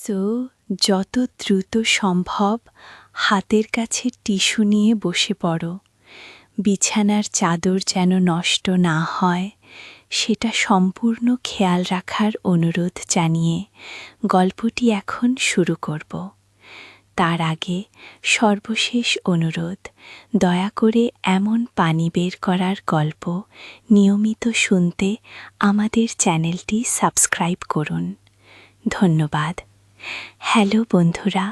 So যত দ্রুত সম্ভব হাতের কাছে টিস্যু নিয়ে বসে পড়ো। বিছানার চাদর যেন নষ্ট না হয় সেটা সম্পূর্ণ খেয়াল রাখার অনুরোধ জানিয়ে গল্পটি এখন শুরু করব। তার আগে সর্বশেষ অনুরোধ, দয়া করে এমন পানি বের করার গল্প নিয়মিত শুনতে আমাদের চ্যানেলটি সাবস্ক্রাইব করুন। ধন্যবাদ। হ্যালো বন্ধুরা,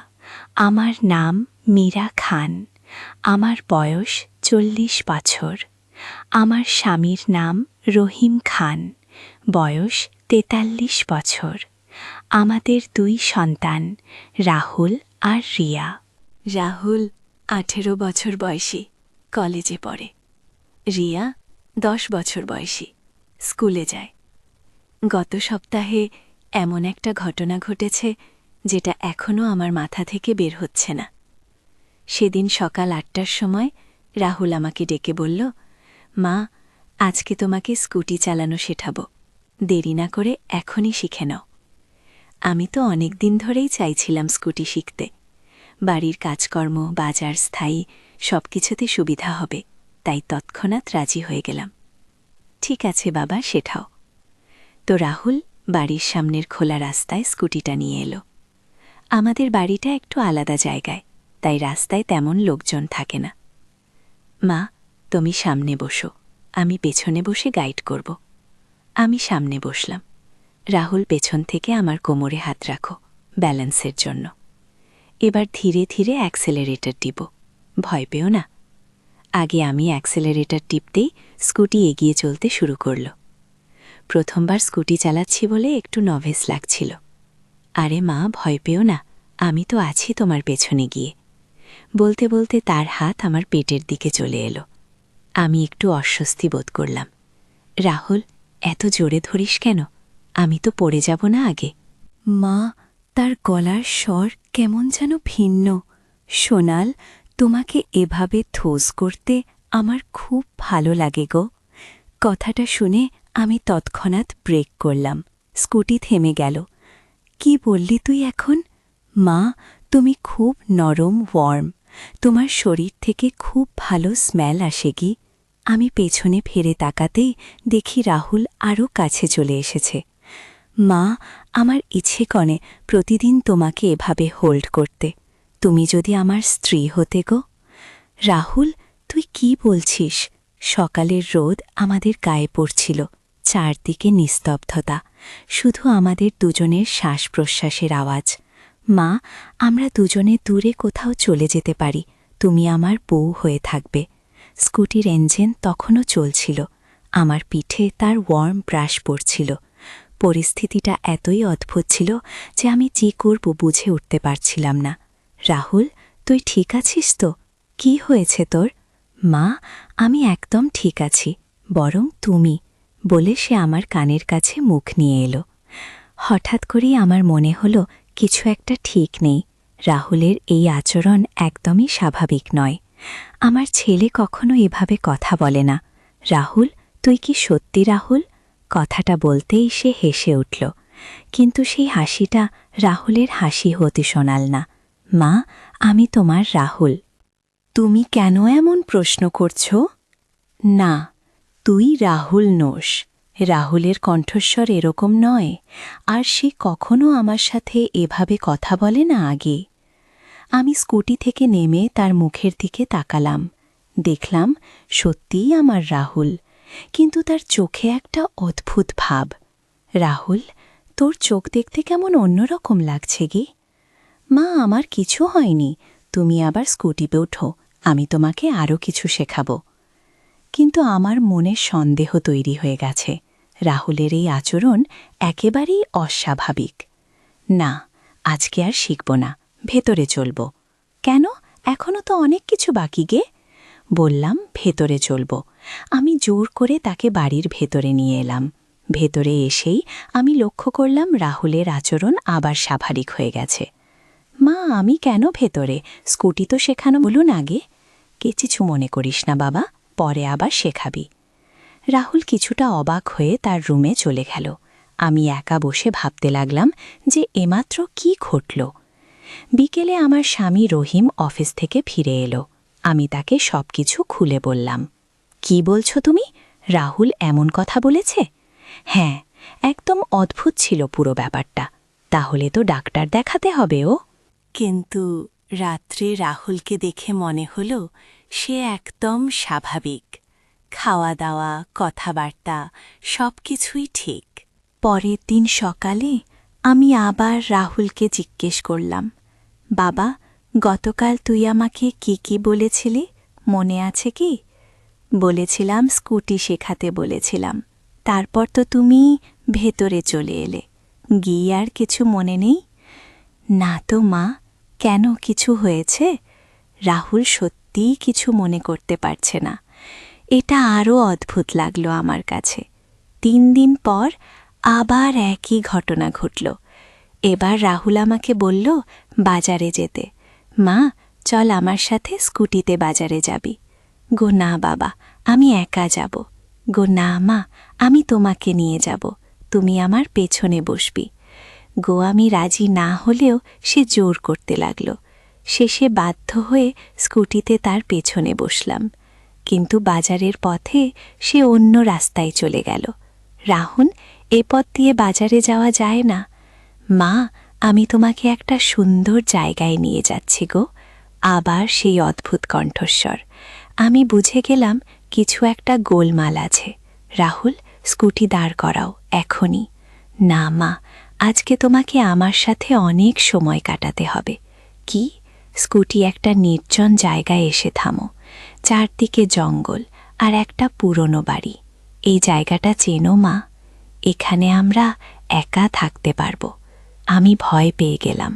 আমার নাম মীরা খান। আমার বয়স 40 বছর। আমার স্বামীর নাম রহিম খান, বয়স 43 বছর। আমাদের 2 সন্তান, রাহুল আর রিয়া। রাহুল 18 বছর বয়সী, কলেজে পড়ে। রিয়া 10 বছর বয়সী, স্কুলে যায়। গত সপ্তাহে এমন একটা ঘটনা ঘটেছে যেটা এখনও আমার মাথা থেকে বের হচ্ছে না। সেদিন সকাল 8টার সময় রাহুল আমাকে ডেকে বলল, মা, আজকে তোমাকে স্কুটি চালানো শেখাবো, দেরি না করে এখনই শিখে নাও। আমি তো অনেক দিন ধরেই চাইছিলাম স্কুটি শিখতে। বাড়ির কাজকর্ম, বাজার, স্থায়ী সব কিছুতে সুবিধা হবে, তাই তৎক্ষণাৎ রাজি হয়ে গেলাম। ঠিক আছে বাবা, শেখাও। তো রাহুল বাড়ির সামনের খোলা রাস্তায় স্কুটিটা নিয়ে এলো। আমাদের বাড়িটা একটু আলাদা জায়গায়, তাই রাস্তায় তেমন লোকজন থাকে না। মা, তুমি সামনে বসো, আমি পেছনে বসে গাইড করব। আমি সামনে বসলাম। রাহুল পেছন থেকে আমার কোমরে হাত রাখো, ব্যালেন্সের জন্য। এবার ধীরে ধীরে অ্যাক্সেলারেটর টিপো, ভয় পেও না। আগে আমি অ্যাক্সেলারেটর টিপতেই স্কুটি এগিয়ে চলতে শুরু করল। প্রথমবার স্কুটি চালাচ্ছি বলে একটু নার্ভাস লাগছিল। আরে মা, ভয় পেও না, আমি তো আছি তোমার পেছনে গিয়ে। বলতে বলতে তার হাত আমার পেটের দিকে চলে এলো। আমি একটু অস্বস্তি বোধ করলাম। রাহুল, এত জোরে ধরিস কেন? আমি তো পড়ে যাব না আগে? মা, তার গলার স্বর কেমন যেন ভিন্ন। সোনাল, তোমাকে এভাবে থোস করতে আমার খুব ভালো লাগে গো। কথাটা শুনে আমি তৎক্ষণাৎ ব্রেক করলাম। স্কুটি থেমে গেল। কি বললি তুই এখন? মা, তুমি খুব নরম, ওয়ার্ম। তোমার শরীর থেকে খুব ভালো স্মেল আসে কি? আমি পেছনে ফিরে তাকাতেই দেখি রাহুল আরও কাছে চলে এসেছে। মা, আমার ইচ্ছে করে প্রতিদিন তোমাকে এভাবে হোল্ড করতে। তুমি যদি আমার স্ত্রী হতে গো। রাহুল, তুই কি বলছিস? সকালের রোদ আমাদের গায়ে পড়ছিল, চারদিকে নিস্তব্ধতা, শুধু আমাদের দুজনের শ্বাস প্রশ্বাসের আওয়াজ। মা, আমরা দুজনে দূরে কোথাও চলে যেতে পারি, তুমি আমার বউ হয়ে থাকবে। স্কুটির ইঞ্জিন তখনও চলছিল, আমার পিঠে তার ওয়ার্ম ব্রাশ পড়ছিল। পরিস্থিতিটা এতই অদ্ভুত ছিল যে আমি কি করব বুঝে উঠতে পারছিলাম না। রাহুল, তুই ঠিক আছিস তো? কি হয়েছে তোর? মা, আমি একদম ঠিক আছি, বরং তুমি, বলে সে আমার কানের কাছে মুখ নিয়ে এলো। হঠাৎ করেই আমার মনে হলো কিছু একটা ঠিক নেই। রাহুলের এই আচরণ একদমই স্বাভাবিক নয়। আমার ছেলে কখনো এভাবে কথা বলে না। রাহুল, তুই কি সত্যি রাহুল? কথাটা বলতেই সে হেসে উঠল, কিন্তু সেই হাসিটা রাহুলের হাসি হতে শোনাল না। মা, আমি তোমার রাহুল। তুমি কেন এমন প্রশ্ন করছ? না, তুই রাহুল নোস। রাহুলের কণ্ঠস্বর এরকম নয়, আর সে কখনো আমার সাথে এভাবে কথা বলে না আগে। আমি স্কুটি থেকে নেমে তার মুখের দিকে তাকালাম। দেখলাম সত্যিই আমার রাহুল, কিন্তু তার চোখে একটা অদ্ভুত ভাব। রাহুল, তোর চোখ দেখতে কেমন অন্যরকম লাগছে গে। মা, আমার কিছু হয়নি, তুমি আবার স্কুটিতে ওঠো, আমি তোমাকে আরও কিছু শেখাবো। কিন্তু আমার মনে সন্দেহ তৈরি হয়ে গেছে। রাহুলের এই আচরণ একেবারেই অস্বাভাবিক। না, আজকে আর শিখব না, ভেতরে চলব। কেন? এখনও তো অনেক কিছু বাকি গে। বললাম ভেতরে চলব। আমি জোর করে তাকে বাড়ির ভেতরে নিয়ে এলাম। ভেতরে এসেই আমি লক্ষ্য করলাম রাহুলের আচরণ আবার স্বাভাবিক হয়ে গেছে। মা, আমি কেন ভেতরে? স্কুটি তো শেখানো বলুন আগে। কিছু মনে করিস না বাবা, পরে আবার শেখাবি। রাহুল কিছুটা অবাক হয়ে তার রুমে চলে গেল। আমি একা বসে ভাবতে লাগলাম যে এমাত্র কি ঘটল। বিকেলে আমার স্বামী রহিম অফিস থেকে ফিরে এলো। আমি তাকে সবকিছু খুলে বললাম। কি বলছো তুমি? রাহুল এমন কথা বলেছে? হ্যাঁ, একদম অদ্ভুত ছিল পুরো ব্যাপারটা। তাহলে তো ডাক্তার দেখাতে হবে। ও কিন্তু রাত্রে রাহুলকে দেখে মনে হলো সে একদম স্বাভাবিক। খাওয়া দাওয়া, কথাবার্তা সবকিছুই ঠিক। পরের দিন সকালে আমি আবার রাহুলকে জিজ্ঞেস করলাম, বাবা, গতকাল তুই আমাকে কি বলেছিলি, মনে আছে কি? বলেছিলাম স্কুটি শেখাতে বলেছিলাম। তারপর তো তুমি ভেতরে চলে এলে, গিয়ে আর কিছু মনে নেই? না তো মা, কেন, কিছু হয়েছে? রাহুল সত্যিই কিছু মনে করতে পারছে না। এটা আরও অদ্ভুত লাগলো আমার কাছে। 3 দিন পর আবার একই ঘটনা ঘটল। এবার রাহুল আমাকে বলল বাজারে যেতে। মা, চল আমার সাথে স্কুটিতে বাজারে যাবি। গো না বাবা, আমি একা যাব। গো না মা, আমি তোমাকে নিয়ে যাব, তুমি আমার পেছনে বসবি। গো আমি রাজি না হলেও সে জোর করতে লাগল। শেষে বাধ্য হয়ে স্কুটিতে তার পেছনে বসলাম। কিন্তু বাজারের পথে সে অন্য রাস্তায় চলে গেল। রাহুল, এ পথ দিয়ে বাজারে যাওয়া যায় না। মা, আমি তোমাকে একটা সুন্দর জায়গায় নিয়ে যাচ্ছি গো। আবার সেই অদ্ভুত কণ্ঠস্বর। আমি বুঝে গেলাম কিছু একটা গোলমাল আছে। রাহুল, স্কুটি দাঁড় করাও এখনই। না মা, আজকে তোমাকে আমার সাথে অনেক সময় কাটাতে হবে। কি? স্কুটি একটা নির্জন জায়গায় এসে থামো। চারদিকে জঙ্গল আর একটা পুরনো বাড়ি। এই জায়গাটা চেনো মা? এখানে আমরা একা থাকতে পারবো। আমি ভয় পেয়ে গেলাম।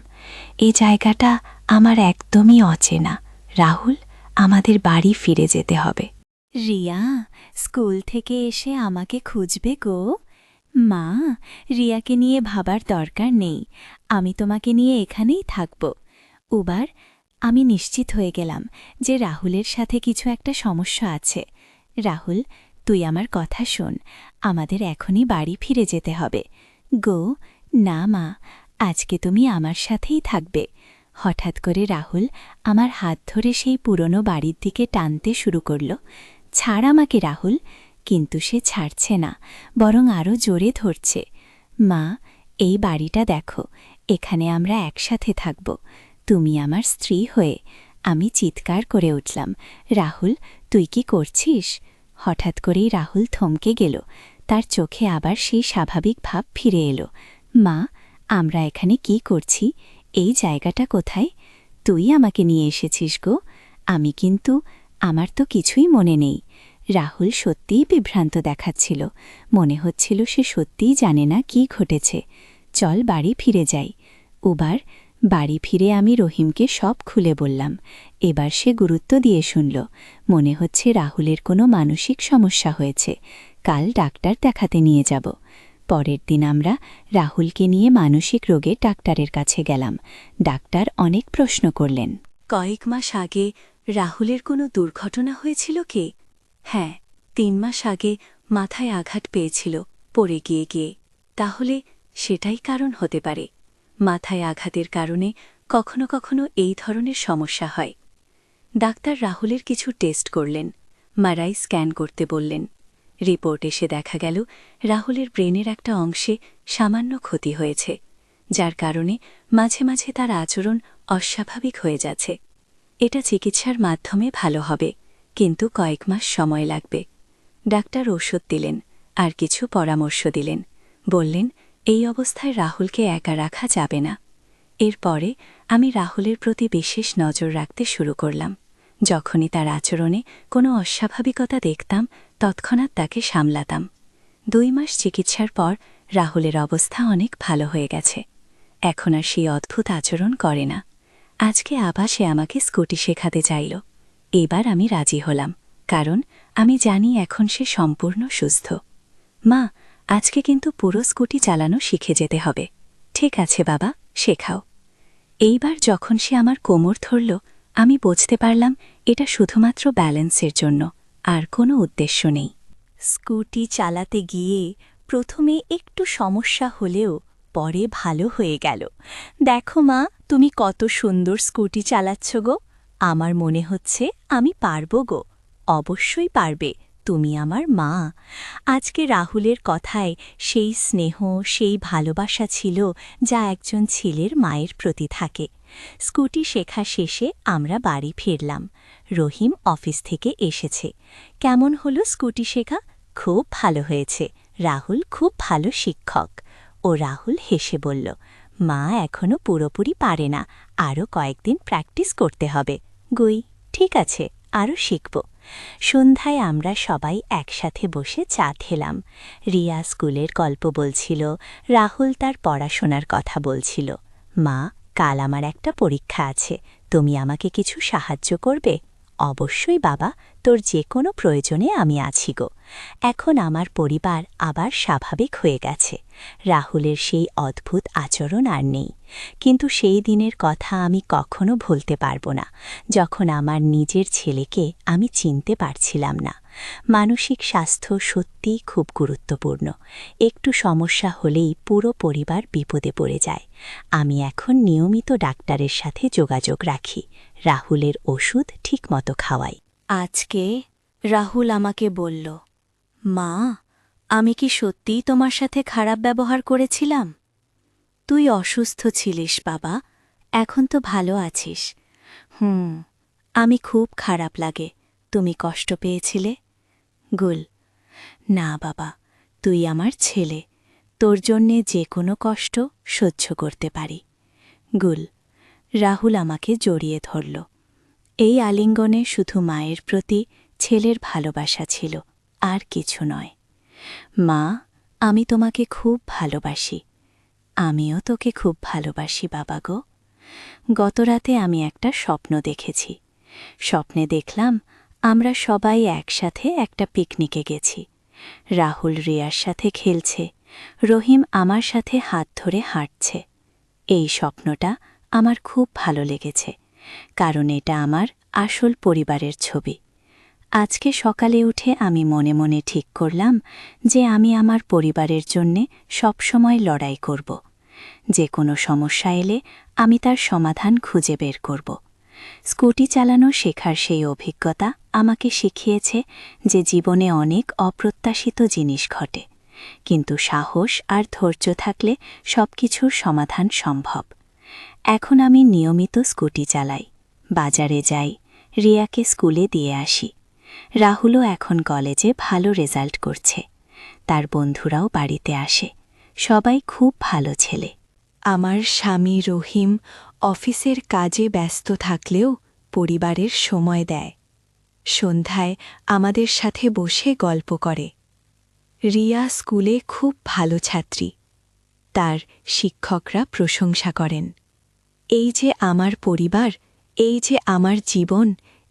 এই জায়গাটা আমার একদমই অচেনা। রাহুল, আমাদের বাড়ি ফিরে যেতে হবে। রিয়া স্কুল থেকে এসে আমাকে খুঁজবে গো। মা, রিয়াকে নিয়ে ভাবার দরকার নেই, আমি তোমাকে নিয়ে এখানেই থাকব। উবার আমি নিশ্চিত হয়ে গেলাম যে রাহুলের সাথে কিছু একটা সমস্যা আছে। রাহুল, তুই আমার কথা শোন, আমাদের এখনই বাড়ি ফিরে যেতে হবে। গো না মা, আজকে তুমি আমার সাথেই থাকবে। হঠাৎ করে রাহুল আমার হাত ধরে সেই পুরনো বাড়ির দিকে টানতে শুরু করল। ছাড় আমাকে রাহুল। কিন্তু সে ছাড়ছে না, বরং আরও জোরে ধরছে। মা, এই বাড়িটা দেখো, এখানে আমরা একসাথে থাকব, তুমি আমার স্ত্রী হয়ে। আমি চিৎকার করে উঠলাম, রাহুল, তুই কি করছিস? হঠাৎ করেই রাহুল থমকে গেল। তার চোখে আবার সেই স্বাভাবিক ভাব ফিরে এলো। মা, আমরা এখানে কি করছি? এই জায়গাটা কোথায়? তুই আমাকে নিয়ে এসেছিস গো। আমার তো কিছুই মনে নেই। রাহুল সত্যিই বিভ্রান্ত দেখাচ্ছিল। মনে হচ্ছিল সে সত্যিই জানে না কি ঘটেছে। চল বাড়ি ফিরে যাই। বাড়ি ফিরে আমি রহিমকে সব খুলে বললাম। এবার সে গুরুত্ব দিয়ে শুনল। মনে হচ্ছে রাহুলের কোনো মানসিক সমস্যা হয়েছে। কাল ডাক্তার দেখাতে নিয়ে যাব। পরের দিন আমরা রাহুলকে নিয়ে মানসিক রোগের ডাক্তারের কাছে গেলাম। ডাক্তার অনেক প্রশ্ন করলেন। কয়েক মাস আগে রাহুলের কোনো দুর্ঘটনা হয়েছিল কি? হ্যাঁ, 3 মাস আগে মাথায় আঘাত পেয়েছিল পড়ে গিয়ে। তাহলে সেটাই কারণ হতে পারে। মাথায় আঘাতের কারণে কখনো কখনো এই ধরনের সমস্যা হয়। ডাক্তার রাহুলের কিছু টেস্ট করলেন, মারাই স্ক্যান করতে বললেন। রিপোর্ট এসে দেখা গেল রাহুলের ব্রেনের একটা অংশে সামান্য ক্ষতি হয়েছে, যার কারণে মাঝে মাঝে তার আচরণ অস্বাভাবিক হয়ে যাচ্ছে। এটা চিকিৎসার মাধ্যমে ভালো হবে, কিন্তু কয়েক মাস সময় লাগবে। ডাক্তার ওষুধ দিলেন আর কিছু পরামর্শ দিলেন। বললেন এই অবস্থায় রাহুলকে একা রাখা যাবে না। এরপরে আমি রাহুলের প্রতি বিশেষ নজর রাখতে শুরু করলাম। যখনই তার আচরণে কোনো অস্বাভাবিকতা দেখতাম, তৎক্ষণাৎ তাকে সামলাতাম। 2 মাস চিকিৎসার পর রাহুলের অবস্থা অনেক ভালো হয়ে গেছে। এখন আর সেই অদ্ভুত আচরণ করে না। আজকে আবার সে আমাকে স্কুটি শেখাতে চাইল। এবার আমি রাজি হলাম, কারণ আমি জানি এখন সে সম্পূর্ণ সুস্থ। মা, আজকে কিন্তু পুরো স্কুটি চালানো শিখে যেতে হবে। ঠিক আছে বাবা, শেখাও। এইবার যখন সে আমার কোমর ধরল, আমি বুঝতে পারলাম এটা শুধুমাত্র ব্যালেন্সের জন্য, আর কোনো উদ্দেশ্য নেই। স্কুটি চালাতে গিয়ে প্রথমে একটু সমস্যা হলেও পরে ভালো হয়ে গেল। দেখো মা, তুমি কত সুন্দর স্কুটি চালাচ্ছ গো। আমার মনে হচ্ছে আমি পারব গো। অবশ্যই পারবে, তুমি আমার মা। আজকে রাহুলের কথায় সেই স্নেহ, সেই ভালোবাসা ছিল যা একজন ছেলের মায়ের প্রতি থাকে। স্কুটি শেখা শেষে আমরা বাড়ি ফিরলাম। রহিম অফিস থেকে এসেছে। কেমন হলো স্কুটি শেখা? খুব ভালো হয়েছে, রাহুল খুব ভালো শিক্ষক। ও রাহুল হেসে বলল, মা এখনো পুরোপুরি পারে না, আরও কয়েকদিন প্র্যাকটিস করতে হবে। গুই, ঠিক আছে, আরও শিখব। সন্ধ্যায় আমরা সবাই একসাথে বসে চা খেলাম। রিয়া স্কুলের গল্প বলছিল, রাহুল তার পড়াশোনার কথা বলছিল। মা, কাল আমার একটা পরীক্ষা আছে, তুমি আমাকে কিছু সাহায্য করবে? অবশ্যই বাবা, তোর যে কোনো প্রয়োজনে আমি আছি গো। এখন আমার পরিবার আবার স্বাভাবিক হয়ে গেছে। রাহুলের সেই অদ্ভুত আচরণ আর নেই, কিন্তু সেই দিনের কথা আমি কখনো ভুলতে পারবো না, যখন আমার নিজের ছেলেকে আমি চিনতে পারছিলাম না। মানসিক স্বাস্থ্য সত্যিই খুব গুরুত্বপূর্ণ। একটু সমস্যা হলেই পুরো পরিবার বিপদে পড়ে যায়। আমি এখন নিয়মিত ডাক্তারের সাথে যোগাযোগ রাখি, রাহুলের ওষুধ ঠিকমতো খাওয়াই। আজকে রাহুল আমাকে বলল, মা, আমি কি সত্যিই তোমার সাথে খারাপ ব্যবহার করেছিলাম? তুই অসুস্থ ছিলিস বাবা, এখন তো ভালো আছিস। আমি খুব খারাপ লাগে, তুমি কষ্ট পেয়েছিলে? গুল, না বাবা, তুই আমার ছেলে, তোর জন্যে যে কোনো কষ্ট সহ্য করতে পারি। গুল। রাহুল আমাকে জড়িয়ে ধরল। এই আলিঙ্গনে শুধু মায়ের প্রতি ছেলের ভালোবাসা ছিল, আর কিছু নয়। মা, আমি তোমাকে খুব ভালোবাসি। আমিও তোকে খুব ভালোবাসি বাবা গো। গতরাতে আমি একটা স্বপ্ন দেখেছি। স্বপ্নে দেখলাম আমরা সবাই একসাথে একটা পিকনিকে গেছি। রাহুল রিয়ার সাথে খেলছে, রহিম আমার সাথে হাত ধরে হাঁটছে। এই স্বপ্নটা আমার খুব ভালো লেগেছে, কারণ এটা আমার আসল পরিবারের ছবি। আজকে সকালে উঠে আমি মনে মনে ঠিক করলাম যে আমি আমার পরিবারের জন্যে সবসময় লড়াই করব। যে কোনো সমস্যা এলে আমি তার সমাধান খুঁজে বের করব। স্কুটি চালানো শেখার সেই অভিজ্ঞতা আমাকে শিখিয়েছে যে জীবনে অনেক অপ্রত্যাশিত জিনিস ঘটে, কিন্তু সাহস আর ধৈর্য থাকলে সবকিছুর সমাধান সম্ভব। এখন আমি নিয়মিত স্কুটি চালাই, বাজারে যাই, রিয়াকে স্কুলে দিয়ে আসি। রাহুলও এখন কলেজে ভালো রেজাল্ট করছে, তার বন্ধুরাও বাড়িতে আসে। সবাই খুব ভালো ছেলে। আমার স্বামী রহিম অফিসের কাজে ব্যস্ত থাকলেও পরিবারের সময় দেয়। সন্ধ্যায় আমাদের সাথে বসে গল্প করে। রিয়া স্কুলে খুব ভালো ছাত্রী, তার শিক্ষকরা প্রশংসা করেন। এই যে আমার পরিবার, এই যে আমার জীবন,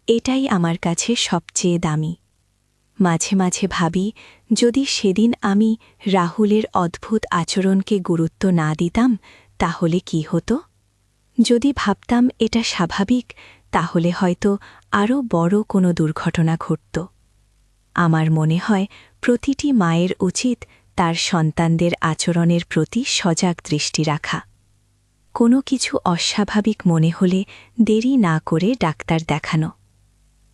এটাই আমার কাছে সবচেয়ে দামি। মাঝে মাঝে ভাবি, যদি সেদিন আমি রাহুলের অদ্ভুত আচরণকে গুরুত্ব না দিতাম তাহলে কি হতো? যদি ভাবতাম এটা স্বাভাবিক, তাহলে হয়তো আরও বড় কোনো দুর্ঘটনা ঘটত। আমার মনে হয় প্রতিটি মায়ের উচিত তার সন্তানদের আচরণের প্রতি সজাগ দৃষ্টি রাখা। কোনো কিছু অস্বাভাবিক মনে হলে দেরি না করে ডাক্তার দেখানো।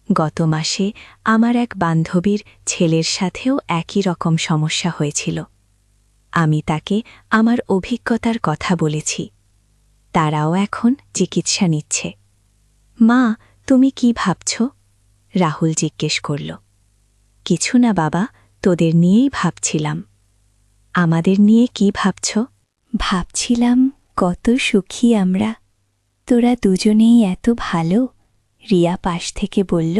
গত মাসে আমার এক বান্ধবীর ছেলের সাথেও একই রকম সমস্যা হয়েছিল। আমি তাকে আমার অভিজ্ঞতার কথা বলেছি। তারাও এখন চিকিৎসা নিচ্ছে। মা, তুমি কি ভাবছ? রাহুল জিজ্ঞেস করল। কিছু না বাবা, তোদের নিয়েই ভাবছিলাম। আমাদের নিয়ে কি ভাবছ? ভাবছিলাম কত সুখী আমরা, তোরা দুজনেই এত ভালো। রিয়া পাশ থেকে বলল,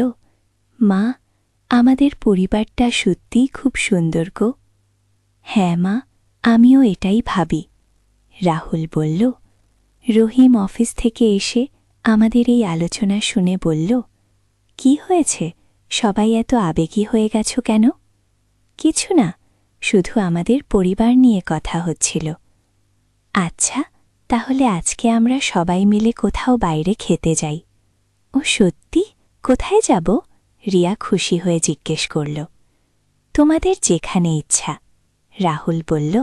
মা, আমাদের পরিবারটা সত্যিই খুব সুন্দর গো। হ্যাঁ মা, আমিও এটাই ভাবি। রাহুল বলল। রহিম অফিস থেকে এসে আমাদের এই আলোচনা শুনে বলল, কি হয়েছে, সবাই এত আবেগী হয়ে গেছ কেন? কিছু না, শুধু আমাদের পরিবার নিয়ে কথা হচ্ছিল। আচ্ছা, তাহলে আজকে আমরা সবাই মিলে কোথাও বাইরে খেতে যাই। ও সত্যি? কোথায় যাব? রিয়া খুশি হয়ে জিজ্ঞেস করল। তোমাদের যেখানে ইচ্ছা। রাহুল বলল,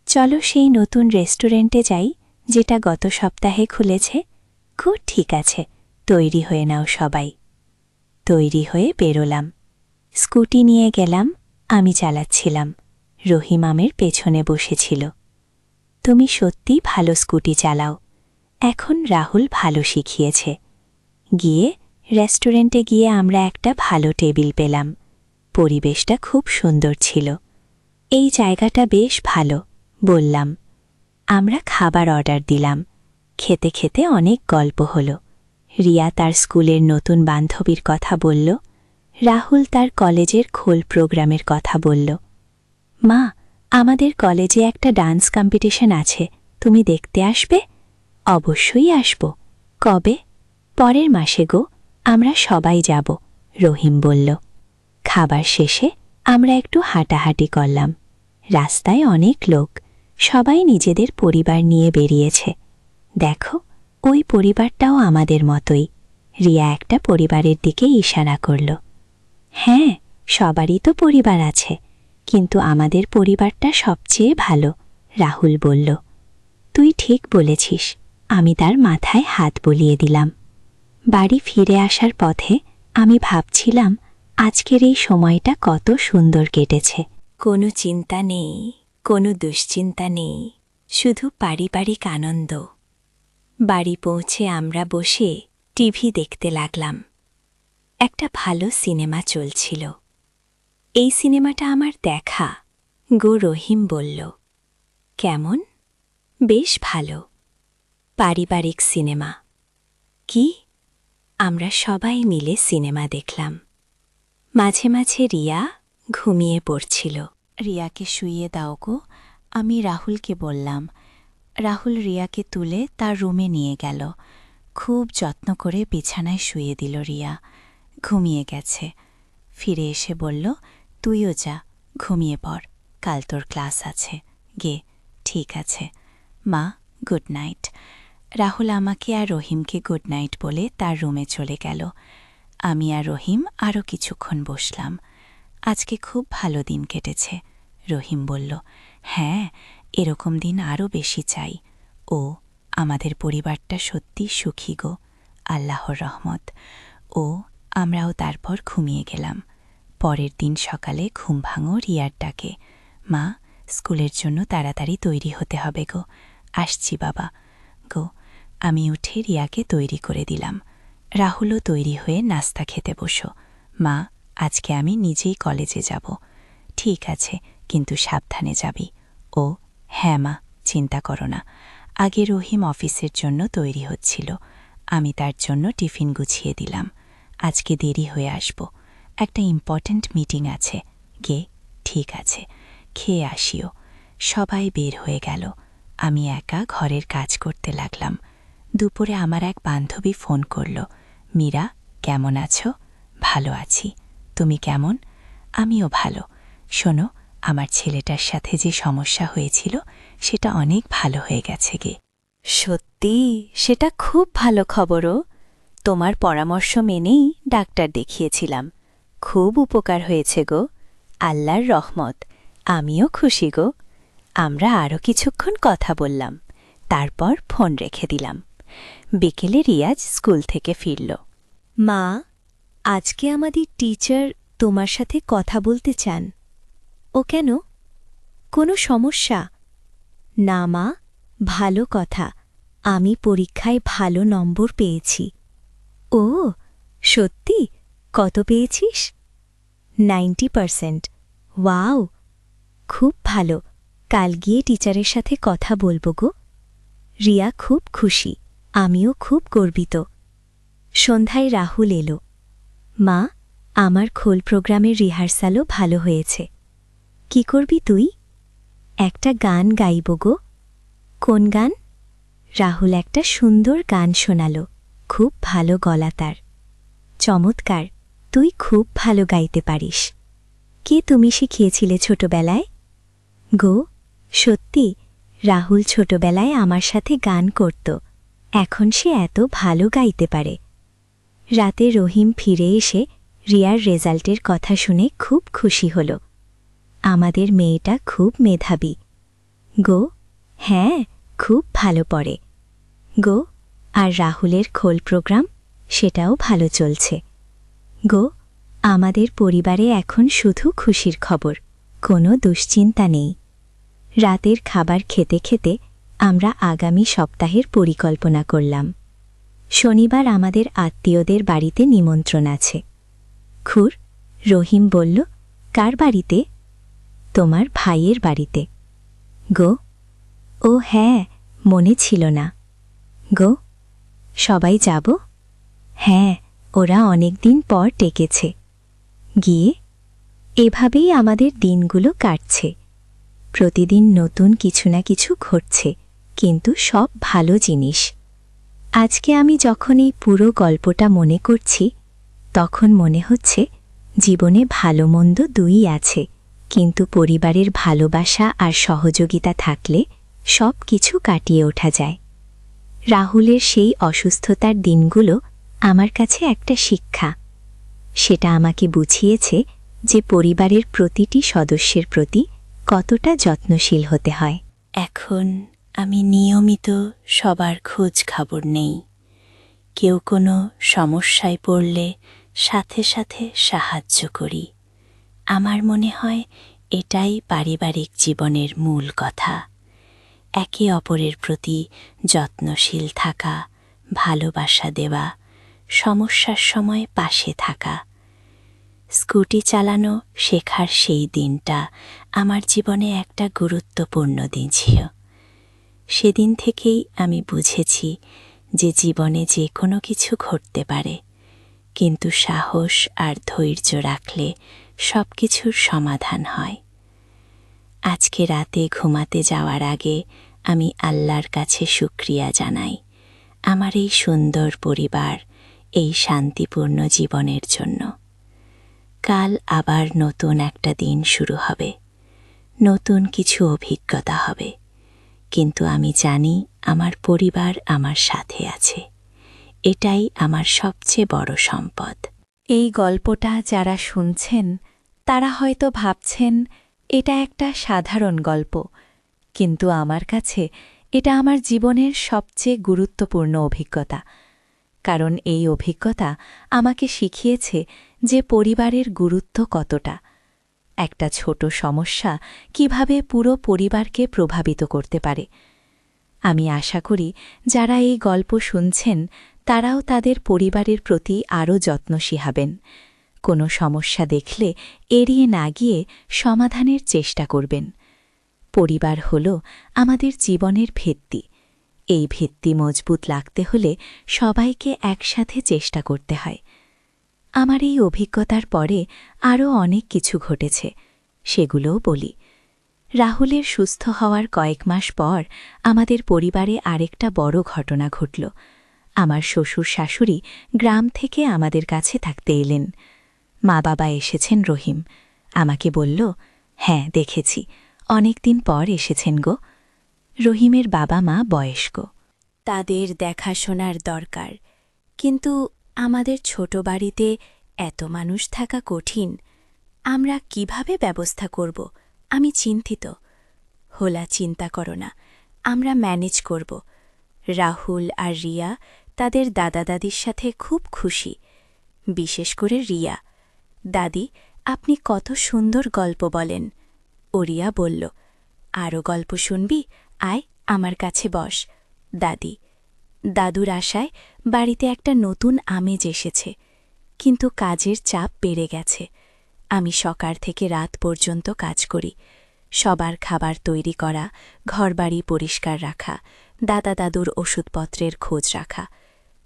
চলো সেই নতুন রেস্টুরেন্টে যাই যেটা গত সপ্তাহে খুলেছে। খুব ঠিক আছে, তৈরি হয়ে নাও সবাই। তৈরি হয়ে বেরোলাম। স্কুটি নিয়ে গেলাম, আমি চালাচ্ছিলাম, রহিম আমের পেছনে বসেছিল। তুমি সত্যি ভালো স্কুটি চালাও, এখন রাহুল ভালো শিখিয়েছে। রেস্টুরেন্টে গিয়ে আমরা একটা ভালো টেবিল পেলাম। পরিবেশটা খুব সুন্দর ছিল। এই জায়গাটা বেশ ভালো, বললাম। আমরা খাবার অর্ডার দিলাম। খেতে খেতে অনেক গল্প হলো। রিয়া তার স্কুলের নতুন বান্ধবীর কথা বলল, রাহুল তার কলেজের খোল প্রোগ্রামের কথা বলল। মা, আমাদের কলেজে একটা ডান্স কম্পিটিশন আছে, তুমি দেখতে আসবে? অবশ্যই আসব। কবে? পরের মাসে গো, আমরা সবাই যাব, রহিম বলল। খাবার শেষে আমরা একটু হাঁটাহাঁটি করলাম। রাস্তায় অনেক লোক, সবাই নিজেদের পরিবার নিয়ে বেরিয়েছে। দেখো, ওই পরিবারটাও আমাদের মতোই। রিয়া একটা পরিবারের দিকে ইশারা করল। হ্যাঁ, সবারই তো পরিবার আছে, কিন্তু আমাদের পরিবারটা সবচেয়ে ভালো, রাহুল বলল। তুই ঠিক বলেছিস, আমি তার মাথায় হাত বুলিয়ে দিলাম। বাড়ি ফিরে আসার পথে আমি ভাবছিলাম আজকের এই সময়টা কত সুন্দর কেটেছে। কোনো চিন্তা নেই, কোনো দুশ্চিন্তা নেই, শুধু পারিবারিক আনন্দ। বাড়ি পৌঁছে আমরা বসে টিভি দেখতে লাগলাম। একটা ভালো সিনেমা চলছিল। এই সিনেমাটা আমার দেখা, গো, রহিম বলল। কেমন? বেশ ভালো, পারিবারিক সিনেমা। কি? আমরা সবাই মিলে সিনেমা দেখলাম। মাঝে মাঝে রিয়া ঘুমিয়ে পড়ছিল। রিয়াকে শুইয়ে দাও গো, আমি রাহুলকে বললাম। রাহুল রিয়াকে তুলে তার রুমে নিয়ে গেল। খুব যত্ন করে বিছানায় শুয়ে দিল। রিয়া ঘুমিয়ে গেছে। ফিরে এসে বলল, তুইও যা, ঘুমিয়ে পড়, কাল তোর ক্লাস আছে। ঠিক আছে মা, গুড নাইট। রাহুল আমাকে আর রহিমকে গুড নাইট বলে তার রুমে চলে গেল। আমি আর রহিম আরও কিছুক্ষণ বসলাম। আজকে খুব ভালো দিন কেটেছে, রহিম বলল। হ্যাঁ, এরকম দিন আরও বেশি চাই। আমাদের পরিবারটা সত্যি সুখী গো, আল্লাহর রহমত। আমরাও তারপর ঘুমিয়ে গেলাম। পরের দিন সকালে ঘুম ভাঙো রিয়ার ডাকে। মা, স্কুলের জন্য তাড়াতাড়ি তৈরি হতে হবে গো। আসছি বাবা। গো, আমি উঠে রিয়াকে তৈরি করে দিলাম। রাহুলও তৈরি হয়ে নাস্তা খেতে বসো। মা, আজকে আমি নিজেই কলেজে যাব। ঠিক আছে, কিন্তু সাবধানে যাবি। হ্যাঁ মা, চিন্তা করো না। আগে রহিম অফিসের জন্য তৈরি হচ্ছিল, আমি তার জন্য টিফিন গুছিয়ে দিলাম। আজকে দেরি হয়ে আসব, একটা ইম্পর্ট্যান্ট মিটিং আছে। ঠিক আছে, খেয়ে আসিও। সবাই বের হয়ে গেল। আমি একা ঘরের কাজ করতে লাগলাম। দুপুরে আমার এক বান্ধবী ফোন করল। মীরা, কেমন আছো? ভালো আছি, তুমি কেমন? আমিও ভালো। শোনো, আমার ছেলেটার সাথে যে সমস্যা হয়েছিল সেটা অনেক ভালো হয়ে গেছে। সত্যি? সেটা খুব ভালো খবরও। তোমার পরামর্শ মেনেই ডাক্তার দেখিয়েছিলাম, খুব উপকার হয়েছে গো, আল্লাহর রহমত। আমিও খুশি গো। আমরা আরও কিছুক্ষণ কথা বললাম, তারপর ফোন রেখে দিলাম। বিকেলে রিয়াজ স্কুল থেকে ফিরল। মা, আজকে আমাদের টিচার তোমার সাথে কথা বলতে চান। ও কেন? কোনো সমস্যা? না মা, ভালো কথা, আমি পরীক্ষায় ভালো নম্বর পেয়েছি। সত্যি? কত পেয়েছিস? 90%। ওয়াও, খুব ভালো। কাল গিয়ে টিচারের সাথে কথা বলবো গো। রিয়া খুব খুশি, আমিও খুব গর্বিত। সন্ধ্যায় রাহুল এলো। মা, আমার খোল প্রোগ্রামের রিহার্সালও ভালো হয়েছে। কি করবি তুই? একটা গান গাইব গো। কোন গান? রাহুল একটা সুন্দর গান শোনাল, খুব ভালো গলা তার। চমৎকার, তুই খুব ভালো গাইতে পারিস। কে তুমি শিখিয়েছিলে ছোটবেলায়? গো, সত্যি, রাহুল ছোটবেলায় আমার সাথে গান করত, এখন সে এত ভালো গাইতে পারে। রাতে রহিম ফিরে এসে রিয়ার রেজাল্টের কথা শুনে খুব খুশি হল। আমাদের মেয়েটা খুব মেধাবী। গো, হ্যাঁ, খুব ভালো পড়ে। গো, আর রাহুলের খোল প্রোগ্রাম, সেটাও ভালো চলছে। গো, আমাদের পরিবারে এখন শুধু খুশির খবর, কোনো দুশ্চিন্তা নেই। রাতের খাবার খেতে খেতে আমরা আগামী সপ্তাহের পরিকল্পনা করলাম। শনিবার আমাদের আত্মীয়দের বাড়িতে নিমন্ত্রণ আছে। খুর, রহিম বলল, কার বাড়িতে? তোমার ভাইয়ের বাড়িতে। গো, ও হ্যাঁ, মনে ছিল না। গো, সবাই যাব? হ্যাঁ, ওরা অনেক দিন পর ডেকেছে। গিয়ে এভাবেই আমাদের দিনগুলো কাটছে। প্রতিদিন নতুন কিছু না কিছু ঘটছে, কিন্তু সব ভালো জিনিস। আজকে আমি যখন এই পুরো গল্পটা মনে করছি, তখন মনে হচ্ছে জীবনে ভালো মন্দ দুই আছে, কিন্তু পরিবারের ভালোবাসা আর সহযোগিতা থাকলে সব কিছু কাটিয়ে ওঠা যায়। রাহুলের সেই অসুস্থতার দিনগুলো আমার কাছে একটা শিক্ষা। সেটা আমাকে বুঝিয়েছে যে পরিবারের প্রতিটি সদস্যের প্রতি কতটা যত্নশীল হতে হয়। এখন আমি নিয়মিত সবার খোঁজ খবর নেই। কেউ কোনো সমস্যায় পড়লে সাথে সাথে সাহায্য করি। আমার মনে হয় এটাই পারিবারিক জীবনের মূল কথা। একে অপরের প্রতি যত্নশীল থাকা, ভালোবাসা দেওয়া, সমস্যার সময় পাশে থাকা। স্কুটি চালানো শেখার সেই দিনটা আমার জীবনে একটা গুরুত্বপূর্ণ দিন ছিল। সেদিন থেকেই আমি বুঝেছি যে জীবনে যে কোনো কিছু ঘটতে পারে, কিন্তু সাহস আর ধৈর্য রাখলে সব কিছুর সমাধান হয়। আজকে রাতে ঘুমাতে যাওয়ার আগে আমি আল্লাহর কাছে শুকরিয়া জানাই আমার এই সুন্দর পরিবার, এই শান্তিপূর্ণ জীবনের জন্য। কাল আবার নতুন একটা দিন শুরু হবে, নতুন কিছু অভিজ্ঞতা হবে, কিন্তু আমি জানি আমার পরিবার আমার সাথে আছে। এটাই আমার সবচেয়ে বড় সম্পদ। এই গল্পটা যারা শুনছেন তারা হয়তো ভাবছেন এটা একটা সাধারণ গল্প, কিন্তু আমার কাছে এটা আমার জীবনের সবচেয়ে গুরুত্বপূর্ণ অভিজ্ঞতা। কারণ এই অভিজ্ঞতা আমাকে শিখিয়েছে যে পরিবারের গুরুত্ব কতটা। একটা ছোট সমস্যা কিভাবে পুরো পরিবারকে প্রভাবিত করতে পারে। আমি আশা করি যারা এই গল্প শুনছেন তারাও তাদের পরিবারের প্রতি আরও যত্নশীল হবেন। কোনো সমস্যা দেখলে এড়িয়ে না গিয়ে সমাধানের চেষ্টা করবেন। পরিবার হল আমাদের জীবনের ভিত্তি। এই ভিত্তি মজবুত রাখতে হলে সবাইকে একসাথে চেষ্টা করতে হয়। আমার এই অভিজ্ঞতার পরে আরও অনেক কিছু ঘটেছে, সেগুলোও বলি। রাহুলের সুস্থ হওয়ার কয়েক মাস পর আমাদের পরিবারে আরেকটা বড় ঘটনা ঘটল। আমার শ্বশুর শাশুড়ি গ্রাম থেকে আমাদের কাছে থাকতে এলেন। মা বাবা এসেছেন। রহিম আমাকে বলল, হ্যাঁ দেখেছি, অনেক দিন পর এসেছেন গো। রহিমের বাবা মা বয়স্ক, তাদের দেখাশোনার দরকার, কিন্তু আমাদের ছোট বাড়িতে এত মানুষ থাকা কঠিন। আমরা কিভাবে ব্যবস্থা করব, আমি চিন্তিত। হোলা, চিন্তা করো না, আমরা ম্যানেজ করব। রাহুল আর রিয়া তাদের দাদা দাদির সাথে খুব খুশি, বিশেষ করে রিয়া। দাদি, আপনি কত সুন্দর গল্প বলেন। ও রিয়া বলল, আরও গল্প শুনবি? আয় আমার কাছে বস। দাদি, দাদুর আশায় বাড়িতে একটা নতুন আমেজ এসেছে, কিন্তু কাজের চাপ বেড়ে গেছে। আমি সকাল থেকে রাত পর্যন্ত কাজ করি। সবার খাবার তৈরি করা, ঘরবাড়ি পরিষ্কার রাখা, দাদা দাদুর ওষুধপত্রের খোঁজ রাখা।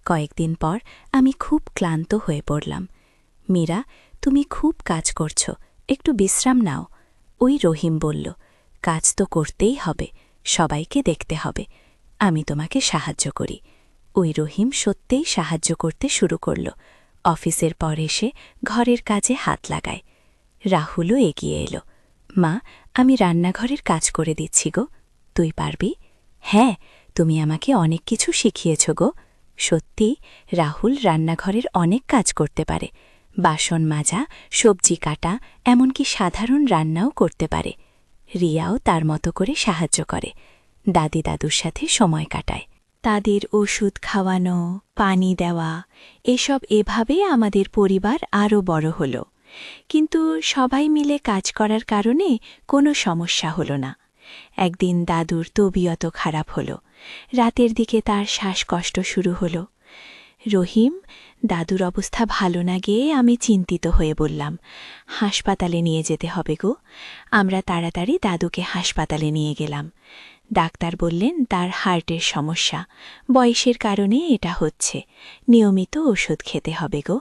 কয়েকদিন পর আমি খুব ক্লান্ত হয়ে পড়লাম। মীরা, তুমি খুব কাজ করছো, একটু বিশ্রাম নাও। ওই রহিম বলল, কাজ তো করতেই হবে, সবাইকে দেখতে হবে, আমি তোমাকে সাহায্য করি। ওই রহিম সত্যিই সাহায্য করতে শুরু করল। অফিসের পর এসে ঘরের কাজে হাত লাগায়। রাহুলও এগিয়ে এলো। মা, আমি রান্নাঘরের কাজ করে দিচ্ছি গো, তুই পারবি? হ্যাঁ, তুমি আমাকে অনেক কিছু শিখিয়েছ গো। সত্যি রাহুল রান্নাঘরের অনেক কাজ করতে পারে। বাসন মাজা, সবজি কাটা, এমনকি সাধারণ রান্নাও করতে পারে। রিয়াও তার মতো করে সাহায্য করে, দাদি দাদুর সাথে সময় কাটায়। তাদের ওষুধ খাওয়ানো, পানি দেওয়া, এসব এভাবে আমাদের পরিবার আরও বড় হল। কিন্তু সবাই মিলে কাজ করার কারণে কোনো সমস্যা হলো না। একদিন দাদুর তবিয়ত খারাপ হলো। রাতের দিকে তার শ্বাসকষ্ট শুরু হলো। রহিম, দাদুর অবস্থা ভালো না গিয়ে আমি চিন্তিত হয়ে বললাম, হাসপাতালে নিয়ে যেতে হবে গো। আমরা তাড়াতাড়ি দাদুকে হাসপাতালে নিয়ে গেলাম। ডাক্তার বললেন তার হার্টের সমস্যা, বয়সের কারণে এটা হচ্ছে, নিয়মিত ওষুধ খেতে হবে গো।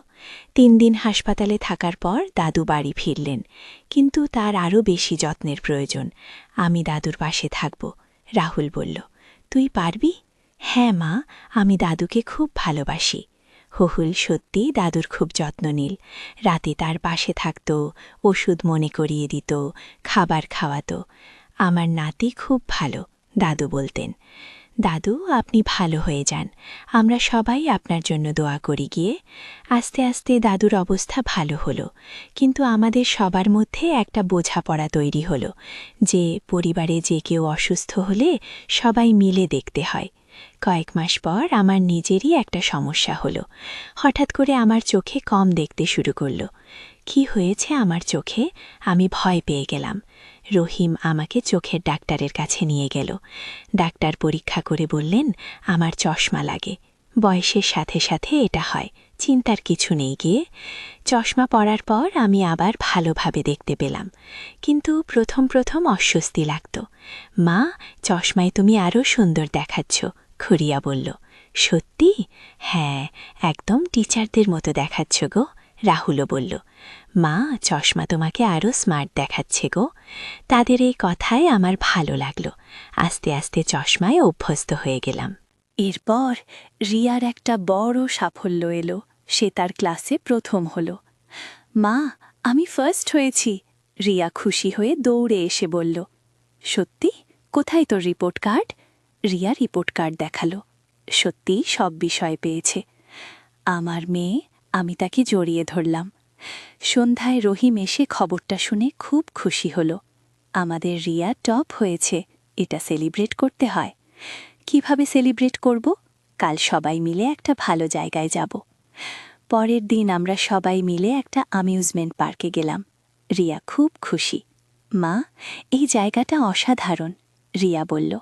3 দিন হাসপাতালে থাকার পর দাদু বাড়ি ফিরলেন, কিন্তু তার আরও বেশি যত্নের প্রয়োজন। আমি দাদুর পাশে থাকব। রাহুল বলল, তুই পারবি? হ্যাঁ মা, আমি দাদুকে খুব ভালোবাসি। হুহুল সত্যি দাদুর খুব যত্ন নিল। রাতে তার পাশে থাকত, ওষুধ মনে করিয়ে দিত, খাবার খাওয়াত। আমার নাতি খুব ভালো, দাদু বলতেন। দাদু, আপনি ভালো হয়ে যান, আমরা সবাই আপনার জন্য দোয়া করি গিয়ে। আস্তে আস্তে দাদুর অবস্থা ভালো হলো, কিন্তু আমাদের সবার মধ্যে একটা বোঝাপড়া তৈরি হলো যে পরিবারে যে কেউ অসুস্থ হলে সবাই মিলে দেখতে হয়। কয়েক মাস পর আমার নিজেরই একটা সমস্যা হলো। হঠাৎ করে আমার চোখে কম দেখতে শুরু করলো। কি হয়েছে আমার চোখে? আমি ভয় পেয়ে গেলাম। রহিম আমাকে চোখের ডাক্তারের কাছে নিয়ে গেল। ডাক্তার পরীক্ষা করে বললেন আমার চশমা লাগে, বয়সের সাথে সাথে এটা হয়, চিন্তার কিছু নেই গিয়ে। চশমা পরার পর আমি আবার ভালোভাবে দেখতে পেলাম, কিন্তু প্রথম প্রথম অস্বস্তি লাগত। মা, চশমায় তুমি আরও সুন্দর দেখাচ্ছ, খুড়িয়া বলল। সত্যি? হ্যাঁ, একদম টিচারদের মতো দেখাচ্ছ গো, রাহুলও বলল। মা, চশমা তোমাকে আরও স্মার্ট দেখাচ্ছে গো। তাদের এই কথায় আমার ভালো লাগলো। আস্তে আস্তে চশমায় অভ্যস্ত হয়ে গেলাম। এরপর রিয়ার একটা বড় সাফল্য এলো, সে তার ক্লাসে প্রথম হলো। মা, আমি ফার্স্ট হয়েছি, রিয়া খুশি হয়ে দৌড়ে এসে বলল। সত্যি? কোথায় তোর report card? Riya report card দেখালো। সত্যি সব বিষয় পেয়েছে। আমার মেয়ে, আমি তাকে জড়িয়ে ধরলাম। সন্ধ্যায় রহিম এসে খবরটা শুনে খুব খুশি হল। আমাদের রিয়া টপ হয়েছে, এটা সেলিব্রেট করতে হয়। কিভাবে সেলিব্রেট করব? কাল সবাই মিলে একটা ভালো জায়গায় যাব। পরের দিন আমরা সবাই মিলে একটা অ্যামিউজমেন্ট পার্কে গেলাম। রিয়া খুব খুশি। মা, এই জায়গাটা অসাধারণ, রিয়া বলল।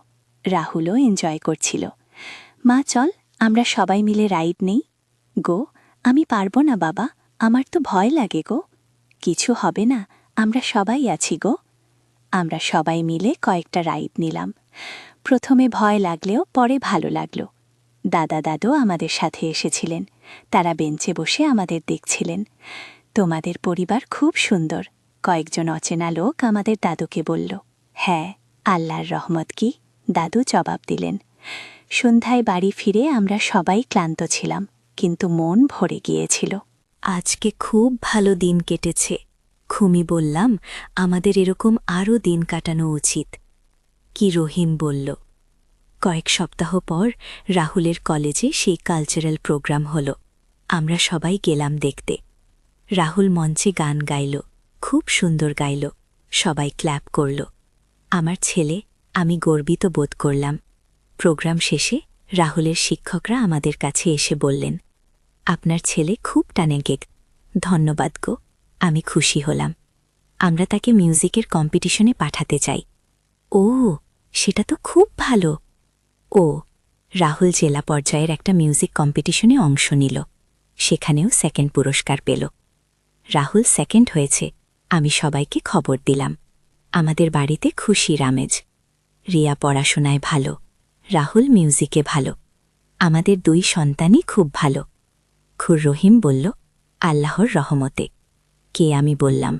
রাহুলও এনজয় করছিল। মা, চল আমরা সবাই মিলে রাইড নেই। গো, আমি পারবো না বাবা, আমার তো ভয় লাগে গো। কিছু হবে না, আমরা সবাই আছি গো। আমরা সবাই মিলে কয়েকটা রাইড নিলাম। প্রথমে ভয় লাগলেও পরে ভালো লাগলো। দাদা দাদু আমাদের সাথে এসেছিলেন, তারা বেঞ্চে বসে আমাদের দেখছিলেন। তোমাদের পরিবার খুব সুন্দর, কয়েকজন অচেনা লোক আমাদের দাদুকে বলল। হ্যাঁ, আল্লাহর রহমত কি, দাদু জবাব দিলেন। সন্ধ্যায় বাড়ি ফিরে আমরা সবাই ক্লান্ত ছিলাম, কিন্তু মন ভরে গিয়েছিল। আজকে খুব ভালো দিন কেটেছে, খুমি বললাম। আমাদের এরকম আরও দিন কাটানো উচিত। কি রহিম বলল। কয়েক সপ্তাহ পর রাহুলের কলেজে সেই কালচারাল প্রোগ্রাম হল। আমরা সবাই গেলাম দেখতে। রাহুল মঞ্চে গান গাইল, খুব সুন্দর গাইল, সবাই ক্ল্যাপ করল। আমার ছেলে, আমি গর্বিত বোধ করলাম। প্রোগ্রাম শেষে রাহুলের শিক্ষকরা আমাদের কাছে এসে বললেন, আপনার ছেলে খুব টানে গেক। ধন্যবাদ গো, আমি খুশি হলাম। আমরা তাকে মিউজিকের কম্পিটিশনে পাঠাতে চাই। ও, সেটা তো খুব ভালো। ও, রাহুল জেলা পর্যায়ের একটা মিউজিক কম্পিটিশনে অংশ নিল, সেখানেও সেকেন্ড পুরস্কার পেল। রাহুল সেকেন্ড হয়েছে, আমি সবাইকে খবর দিলাম। আমাদের বাড়িতে খুশির আমেজ। রিয়া পড়াশোনায় ভালো, রাহুল মিউজিকে ভালো। আমাদের 2 সন্তানই খুব ভালো। খুর রহিম বলল, আল্লাহর রহমতে। কে? আমি বললাম।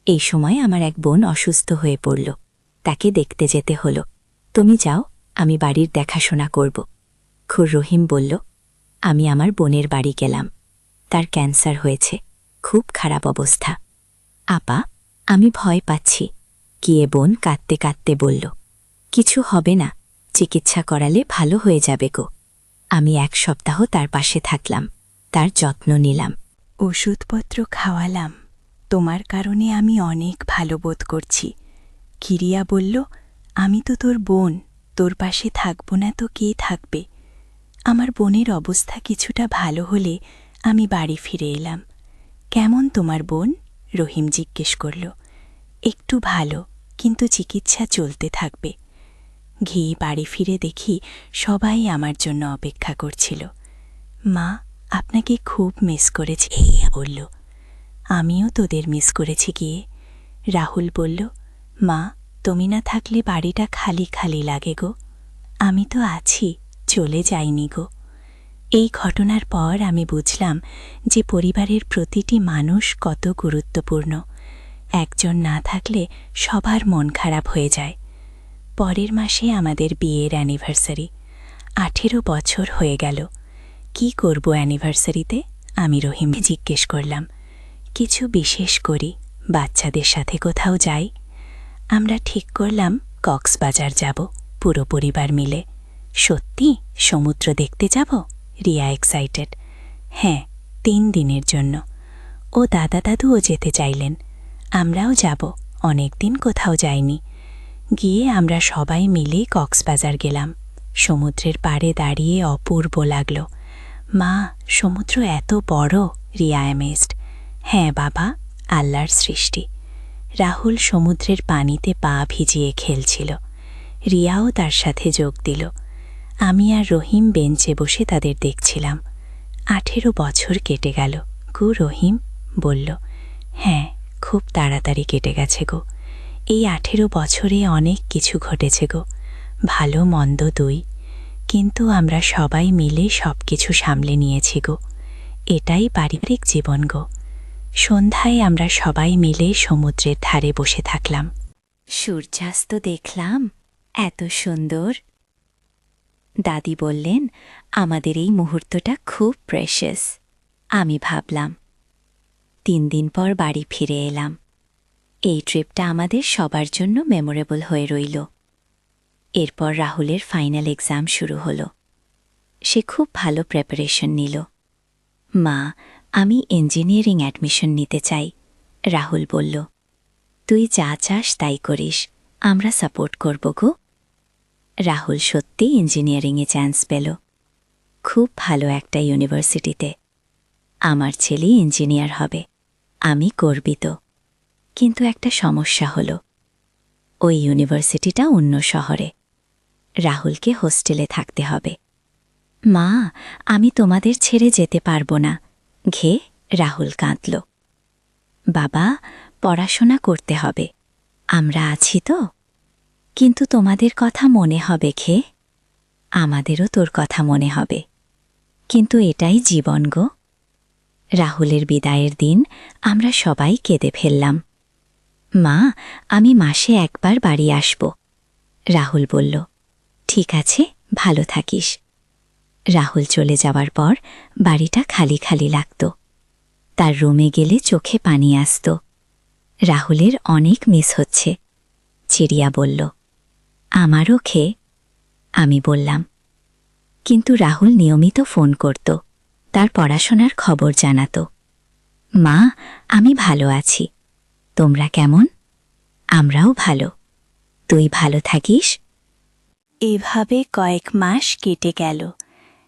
এই সময় আমার এক বোন অসুস্থ হয়ে পড়ল, তাকে দেখতে যেতে হলো। তুমি যাও, আমি বাড়ির দেখাশোনা করব। খুর রহিম বলল, আমি আমার বোনের বাড়ি গেলাম। তার ক্যান্সার হয়েছে, খুব খারাপ অবস্থা। আপা, আমি ভয় পাচ্ছি। গিয়ে বোন কাঁদতে কাঁদতে বলল, কিছু হবে না, চিকিৎসা করালে ভালো হয়ে যাবে গো। আমি 1 সপ্তাহ তার পাশে থাকলাম, তার যত্ন নিলাম। ওষুধপত্র খাওয়ালাম, তোমার কারণে আমি অনেক ভালো বোধ করছি। কিরিয়া বলল, আমি তো তোর বোন, তোর পাশে থাকব না তো কে থাকবে? আমার বোনের অবস্থা কিছুটা ভালো হলে আমি বাড়ি ফিরে এলাম। কেমন তোমার বোন? রহিম জিজ্ঞেস করল। একটু ভালো, কিন্তু চিকিৎসা চলতে থাকবে। ঘি বাড়ি ফিরে দেখি সবাই আমার জন্য অপেক্ষা করছিল। মা, আপনাকে খুব মিস করেছি, বলল। আমিও তোদের মিস করেছি গিয়ে। রাহুল বলল, মা, তুমি না থাকলে বাড়িটা খালি খালি লাগে গো। আমি তো আছি, চলে যাইনি গো। এই ঘটনার পর আমি বুঝলাম যে পরিবারের প্রতিটি মানুষ কত গুরুত্বপূর্ণ। একজন না থাকলে সবার মন খারাপ হয়ে যায়। পরের মাসে আমাদের বিয়ের অ্যানিভার্সারি। 18 বছর হয়ে গেল। কি করব অ্যানিভার্সারিতে? আমি রহিমকে জিজ্ঞেস করলাম। কিছু বিশেষ করি, বাচ্চাদের সাথে কোথাও যাই। আমরা ঠিক করলাম কক্সবাজার যাব, পুরো পরিবার মিলে। সত্যি সমুদ্র দেখতে যাব? রিয়া এক্সাইটেড। হ্যাঁ, 3 দিনের জন্য। ও দাদা দাদুও যেতে চাইলেন। আমরাও যাব, অনেক দিন কোথাও যাইনি। গিয়ে আমরা সবাই মিলে কক্সবাজার গেলাম। সমুদ্রের পাড়ে দাঁড়িয়ে অপূর্ব লাগল। মা, সমুদ্র এত বড়! রিয়া অ্যামেজড। হ্যাঁ বাবা, আল্লাহর সৃষ্টি। রাহুল সমুদ্রের পানিতে পা ভিজিয়ে খেলছিল। রিয়াও তার সাথে যোগ দিল। আমি আর রহিম বেঞ্চে বসে তাদের দেখছিলাম। 18 বছর কেটে গেল গো। রহিম বলল। হ্যাঁ, খুব তাড়াতাড়ি কেটে গেছে গো। এই 18 বছরে অনেক কিছু ঘটেছে গো, ভালো মন্দ দুই। কিন্তু আমরা সবাই মিলে সব কিছু সামলে নিয়েছি গো। এটাই পারিবারিক জীবন গো। সন্ধ্যায় আমরা সবাই মিলে সমুদ্রের ধারে বসে থাকলাম। সূর্যাস্ত দেখলাম, এত সুন্দর। দাদি বললেন, আমাদের এই মুহূর্তটা খুব প্রেশাস। আমি ভাবলাম। 3 দিন পর বাড়ি ফিরে এলাম। এই ট্রিপটা আমাদের সবার জন্য মেমোরেবল হয়ে রইল। এরপর রাহুলের ফাইনাল এক্সাম শুরু হলো। সে খুব ভালো প্রিপারেশন নিল। মা, আমি ইঞ্জিনিয়ারিং অ্যাডমিশন নিতে চাই, রাহুল বলল। তুই যা চাস তাই করিস, আমরা সাপোর্ট করব গো। রাহুল সত্যি ইঞ্জিনিয়ারিংয়ে চান্স পেল, খুব ভালো একটা ইউনিভার্সিটিতে। আমার ছেলে ইঞ্জিনিয়ার হবে, আমি গর্বিত। কিন্তু একটা সমস্যা হলো, ওই ইউনিভার্সিটিটা অন্য শহরে। রাহুলকে হোস্টেলে থাকতে হবে। মা, আমি তোমাদের ছেড়ে যেতে পারবো না, ঘে রাহুল কাঁদল। বাবা, পড়াশোনা করতে হবে, আমরা আছি তো। কিন্তু তোমাদের কথা মনে হবে ঘে। আমাদেরও তোর কথা মনে হবে, কিন্তু এটাই জীবন গো। রাহুলের বিদায়ের দিন আমরা সবাই কেঁদে ফেললাম। মা, আমি মাসে একবার বাড়ি আসব, রাহুল বলল। ঠিক আছে, ভালো থাকিস। রাহুল চলে যাওয়ার পর বাড়িটা খালি খালি লাগত। তার রুমে গেলে চোখে পানি আসত। রাহুলের অনেক মিস হচ্ছে, চিড়িয়া বলল। আমারও খেয়ে, আমি বললাম। কিন্তু রাহুল নিয়মিত ফোন করত, তার পড়াশোনার খবর জানাত। মা, আমি ভালো আছি, তোমরা কেমন? আমরাও ভালো, তুই ভালো থাকিস। এভাবে কয়েক মাস কেটে গেল।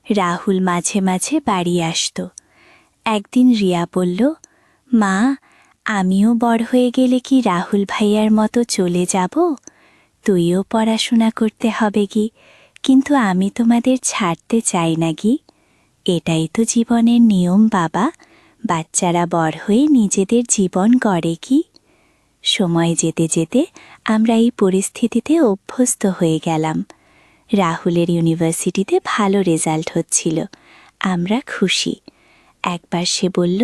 রাহুল মাঝে মাঝে বাড়ি আসত। একদিন রিয়া বলল, মা, আমিও বড় হয়ে গেলে কি রাহুল ভাইয়ার মতো চলে যাব? তুইও পড়াশোনা করতে হবে কি, কিন্তু আমি তোমাদের ছাড়তে চাই না গি। এটাই তো জীবনের নিয়ম বাবা, বাচ্চারা বড় হয়ে নিজেদের জীবন গড়ে কি। সময় যেতে যেতে আমরা এই পরিস্থিতিতে অভ্যস্ত হয়ে গেলাম। রাহুলের ইউনিভার্সিটিতে ভালো রেজাল্ট হচ্ছিল, আমরা খুশি। একবার সে বলল,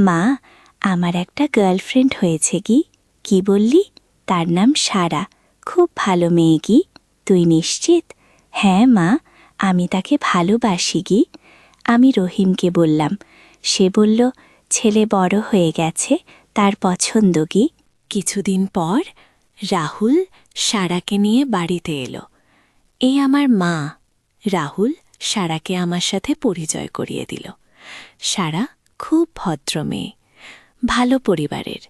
মা, আমার একটা গার্লফ্রেন্ড হয়েছে গি। কি বললি? তার নাম সারা, খুব ভালো মেয়ে গি। তুই নিশ্চিত? হ্যাঁ মা, আমি তাকে ভালোবাসি গি। আমি রহিমকে বললাম। সে বলল, ছেলে বড় হয়ে গেছে, তার পছন্দ গি। কিছুদিন পর রাহুল সারাকে নিয়ে বাড়িতে এলো। এই আমার মা। রাহুল সারাকে আমার সাথে পরিচয় করিয়ে দিল। সারা খুব ভদ্র মেয়ে, ভালো পরিবারের।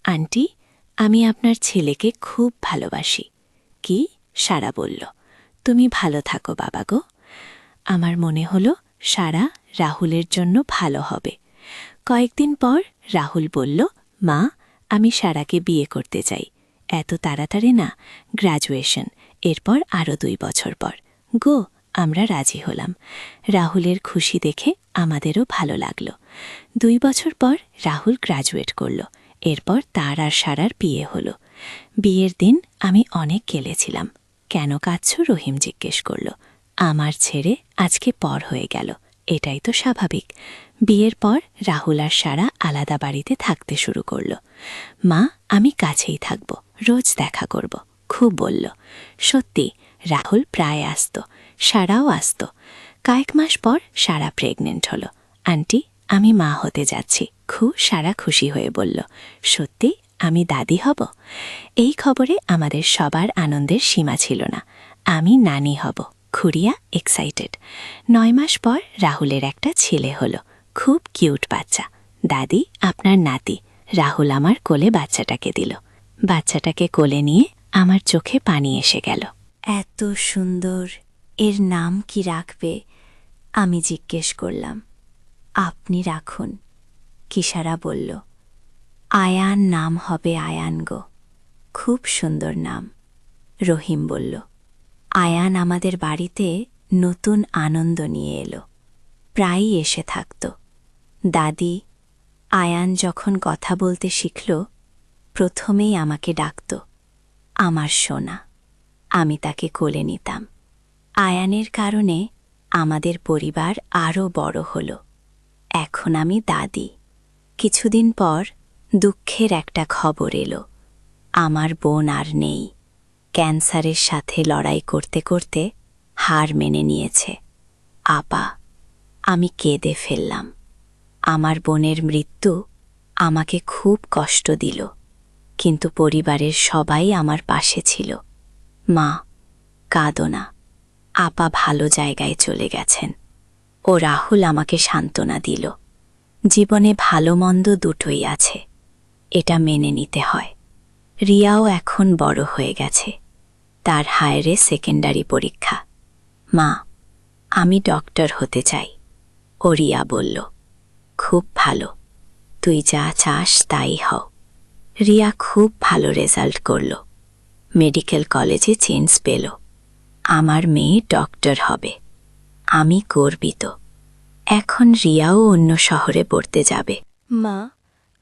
আন্টি, আমি আপনার ছেলেকে খুব ভালোবাসি। কি? সারা বলল। তুমি ভালো থাকো বাবা গো। আমার মনে হলো সারা রাহুলের জন্য ভালো হবে। কয়েকদিন পর রাহুল বলল, মা, আমি সারাকে বিয়ে করতে চাই। এত তাড়াতাড়ি না, গ্র্যাজুয়েশন, এরপর আরও 2 বছর পর। গো, আমরা রাজি হলাম। রাহুলের খুশি দেখে আমাদেরও ভালো লাগলো। 2 বছর পর রাহুল গ্র্যাজুয়েট করল। এরপর তার আর সারার বিয়ে হলো। বিয়ের দিন আমি অনেক কেলেছিলাম। কেন কাঁদছ? রহিম জিজ্ঞেস করল। আমার ছেড়ে আজকে পর হয়ে গেল, এটাই তো স্বাভাবিক। বিয়ের পর রাহুল আর সারা আলাদা বাড়িতে থাকতে শুরু করল। মা, আমি কাছেই থাকব, রোজ দেখা করব, খুব বলল। সত্যি, রাহুল প্রায় আসত, সারাও আসত। কয়েক মাস পর সারা প্রেগনেন্ট হলো। আন্টি, আমি মা হতে যাচ্ছি। সারা খুশি হয়ে বলল, সত্যি? আমি দাদি হব? এই খবরে আমাদের সবার আনন্দের সীমা ছিল না। আমি নানি হব। খুড়িয়া এক্সাইটেড। 9 মাস পর রাহুলের একটা ছেলে হলো, খুব কিউট বাচ্চা। দাদি, আপনার নাতি। রাহুল আমার কোলে বাচ্চাটাকে দিল। বাচ্চাটাকে কোলে নিয়ে আমার চোখে পানি এসে গেল। এত সুন্দর, এর নাম কি রাখবে? আমি জিজ্ঞেস করলাম। আপনি রাখুন, কিশারা বলল। আয়ান নাম হবে। আয়ান গো, খুব সুন্দর নাম। রহিম বলল। আয়ান আমাদের বাড়িতে নতুন আনন্দ নিয়ে এলো, প্রায়ই এসে থাকত। দাদি, আয়ান যখন কথা বলতে শিখল, প্রথমেই আমাকে ডাকত আমার সোনা। আমি তাকে কোলে নিতাম। আয়ানের কারণে আমাদের পরিবার আরও বড় হলো। এখন আমি দাদি। কিছুদিন পর দুঃখের একটা খবর এলো। আমার বোন আর নেই। ক্যান্সারের সাথে লড়াই করতে করতে হার মেনে নিয়েছে। আপা, আমি কেঁদে ফেললাম। আমার বোনের মৃত্যু আমাকে খুব কষ্ট দিল, কিন্তু পরিবারের সবাই আমার পাশে ছিল। মা, কাঁদো না, আপা ভালো জায়গায় চলে গেছেন। ও রাহুল আমাকে সান্ত্বনা দিল। জীবনে ভালো মন্দ দুটোই আছে, এটা মেনে নিতে হয়। রিয়াও এখন বড় হয়ে গেছে, তার হায়ারে সেকেন্ডারি পরীক্ষা। মা, আমি ডক্টর হতে চাই। ও রিয়া বলল, খুব ভালো, তুই যা চাস তাই হও। রিয়া খুব ভালো রেজাল্ট করল, মেডিকেল কলেজে চেঞ্জ পেল। আমার মেয়ে ডক্টর হবে, আমি গর্বিত। এখন রিয়াও অন্য শহরে পড়তে যাবে। মা,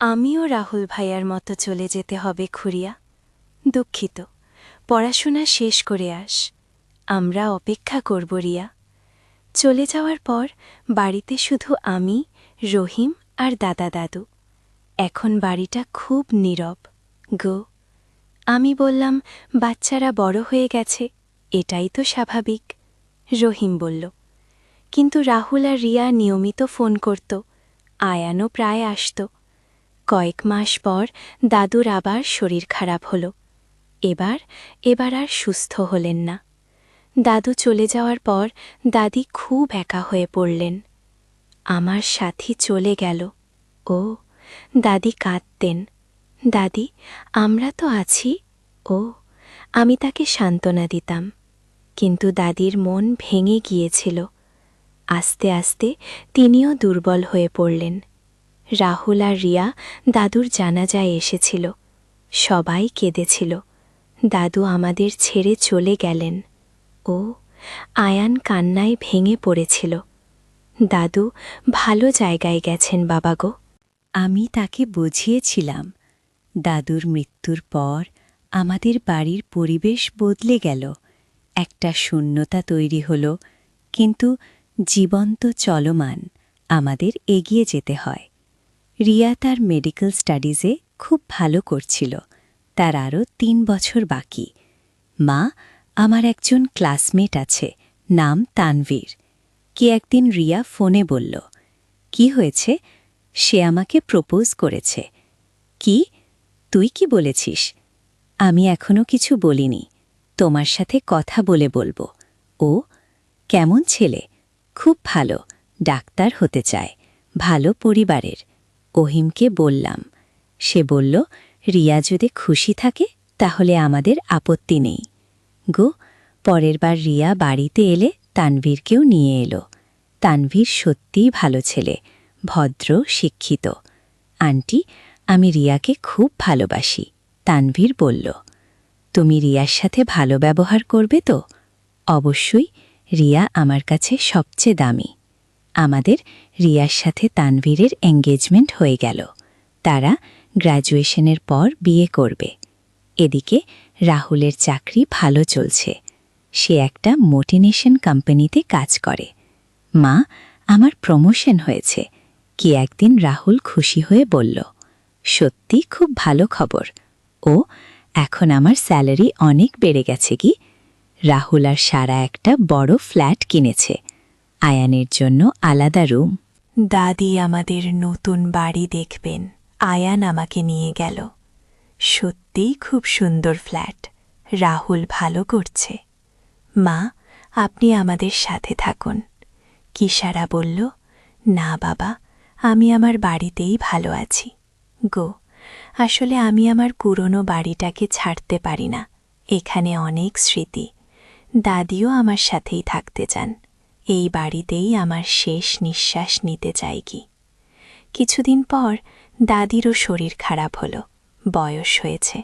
আমিও রাহুল ভাইয়ার মতো চলে যেতে হবে খুড়িয়া। দুঃখিত, পড়াশোনা শেষ করে আস, আমরা অপেক্ষা করব। রিয়া চলে যাওয়ার পর বাড়িতে শুধু আমি, রহিম আর দাদা দাদু। এখন বাড়িটা খুব নীরব গো। আমি বললাম, বাচ্চারা বড় হয়ে গেছে, এটাই তো স্বাভাবিক। রহিম বলল, কিন্তু রাহুল আর রিয়া নিয়মিত ফোন করত, আয়ানও প্রায় আসত। কয়েক মাস পর দাদুর আবার শরীর খারাপ হলো। এবার আর সুস্থ হলেন না। দাদু চলে যাওয়ার পর দাদি খুব একা হয়ে পড়লেন। আমার সাথী চলে গেল। ও, দাদি কাঁদতেন। দাদি, আমরা তো আছি। ও, আমি তাকে সান্ত্বনা দিতাম, কিন্তু দাদির মন ভেঙে গিয়েছিল। আস্তে আস্তে তিনিও দুর্বল হয়ে পড়লেন। রাহুল আর রিয়া দাদুর জানাজায় এসেছিল, সবাই কেঁদেছিল। দাদু আমাদের ছেড়ে চলে গেলেন। ও, আয়ান কান্নায় ভেঙে পড়েছিল। দাদু ভালো জায়গায় গেছেন বাবা গো। আমি তাকে বুঝিয়েছিলাম। দাদুর মৃত্যুর পর আমাদের বাড়ির পরিবেশ বদলে গেল। একটা শূন্যতা তৈরি হলো, কিন্তু জীবন তো চলমান, আমাদের এগিয়ে যেতে হয়। রিয়া তার মেডিকেল স্টাডিজে খুব ভালো করছিল, তার আরও 3 বছর বাকি। মা, আমার একজন ক্লাসমেট আছে, নাম তানভীর। কি একদিন রিয়া ফোনে বলল, কি হয়েছে? সে আমাকে প্রপোজ করেছে। কি? তুই কি বলেছিস? আমি এখনো কিছু বলিনি, তোমার সাথে কথা বলে বলবো। ও কেমন ছেলে? খুব ভালো, ডাক্তার হতে চায়, ভালো পরিবারের। ওহিমকে বললাম। সে বলল, রিয়া যদি খুশি থাকে তাহলে আমাদের আপত্তি নেই। গো, পরের বার রিয়া বাড়িতে এলে তানভীরকেও নিয়ে এলো। তানভীর সত্যিই ভালো ছেলে, ভদ্র, শিক্ষিত। আন্টি, আমি রিয়াকে খুব ভালোবাসি। তানভীর বলল। তুমি রিয়ার সাথে ভালো ব্যবহার করবে তো? অবশ্যই, রিয়া আমার কাছে সবচেয়ে দামি। আমাদের রিয়ার সাথে তানভীরের এঙ্গেজমেন্ট হয়ে গেল। তারা গ্র্যাজুয়েশনের পর বিয়ে করবে। এদিকে রাহুলের চাকরি ভালো চলছে। সে একটা মোটিনেশন কোম্পানিতে কাজ করে। মা, আমার প্রমোশন হয়েছে। কি একদিন রাহুল খুশি হয়ে বলল, সত্যি খুব ভালো খবর। ও, এখন আমার স্যালারি অনেক বেড়ে গেছে কি? রাহুল আর সারা একটা বড় ফ্ল্যাট কিনেছে। আয়ানের জন্য আলাদা রুম। দাদি আমাদের নতুন বাড়ি দেখবেন। আয়ান আমাকে নিয়ে গেল। সত্যিই খুব সুন্দর ফ্ল্যাট। রাহুল ভালো করছে। মা, আপনি আমাদের সাথে থাকুন। কিশারা বলল, না বাবা, আমি আমার বাড়িতেই ভালো আছি। গো, আসলে আমি আমার পুরনো বাড়িটাকে ছাড়তে পারি না। এখানে অনেক স্মৃতি। দাদিও আমার সাথেই থাকতে চান। এই বাড়িতেই আমার শেষ নিঃশ্বাস নিতে চাই কি। কিছুদিন পর দাদিরও শরীর খারাপ হলো। বয়স হয়েছে।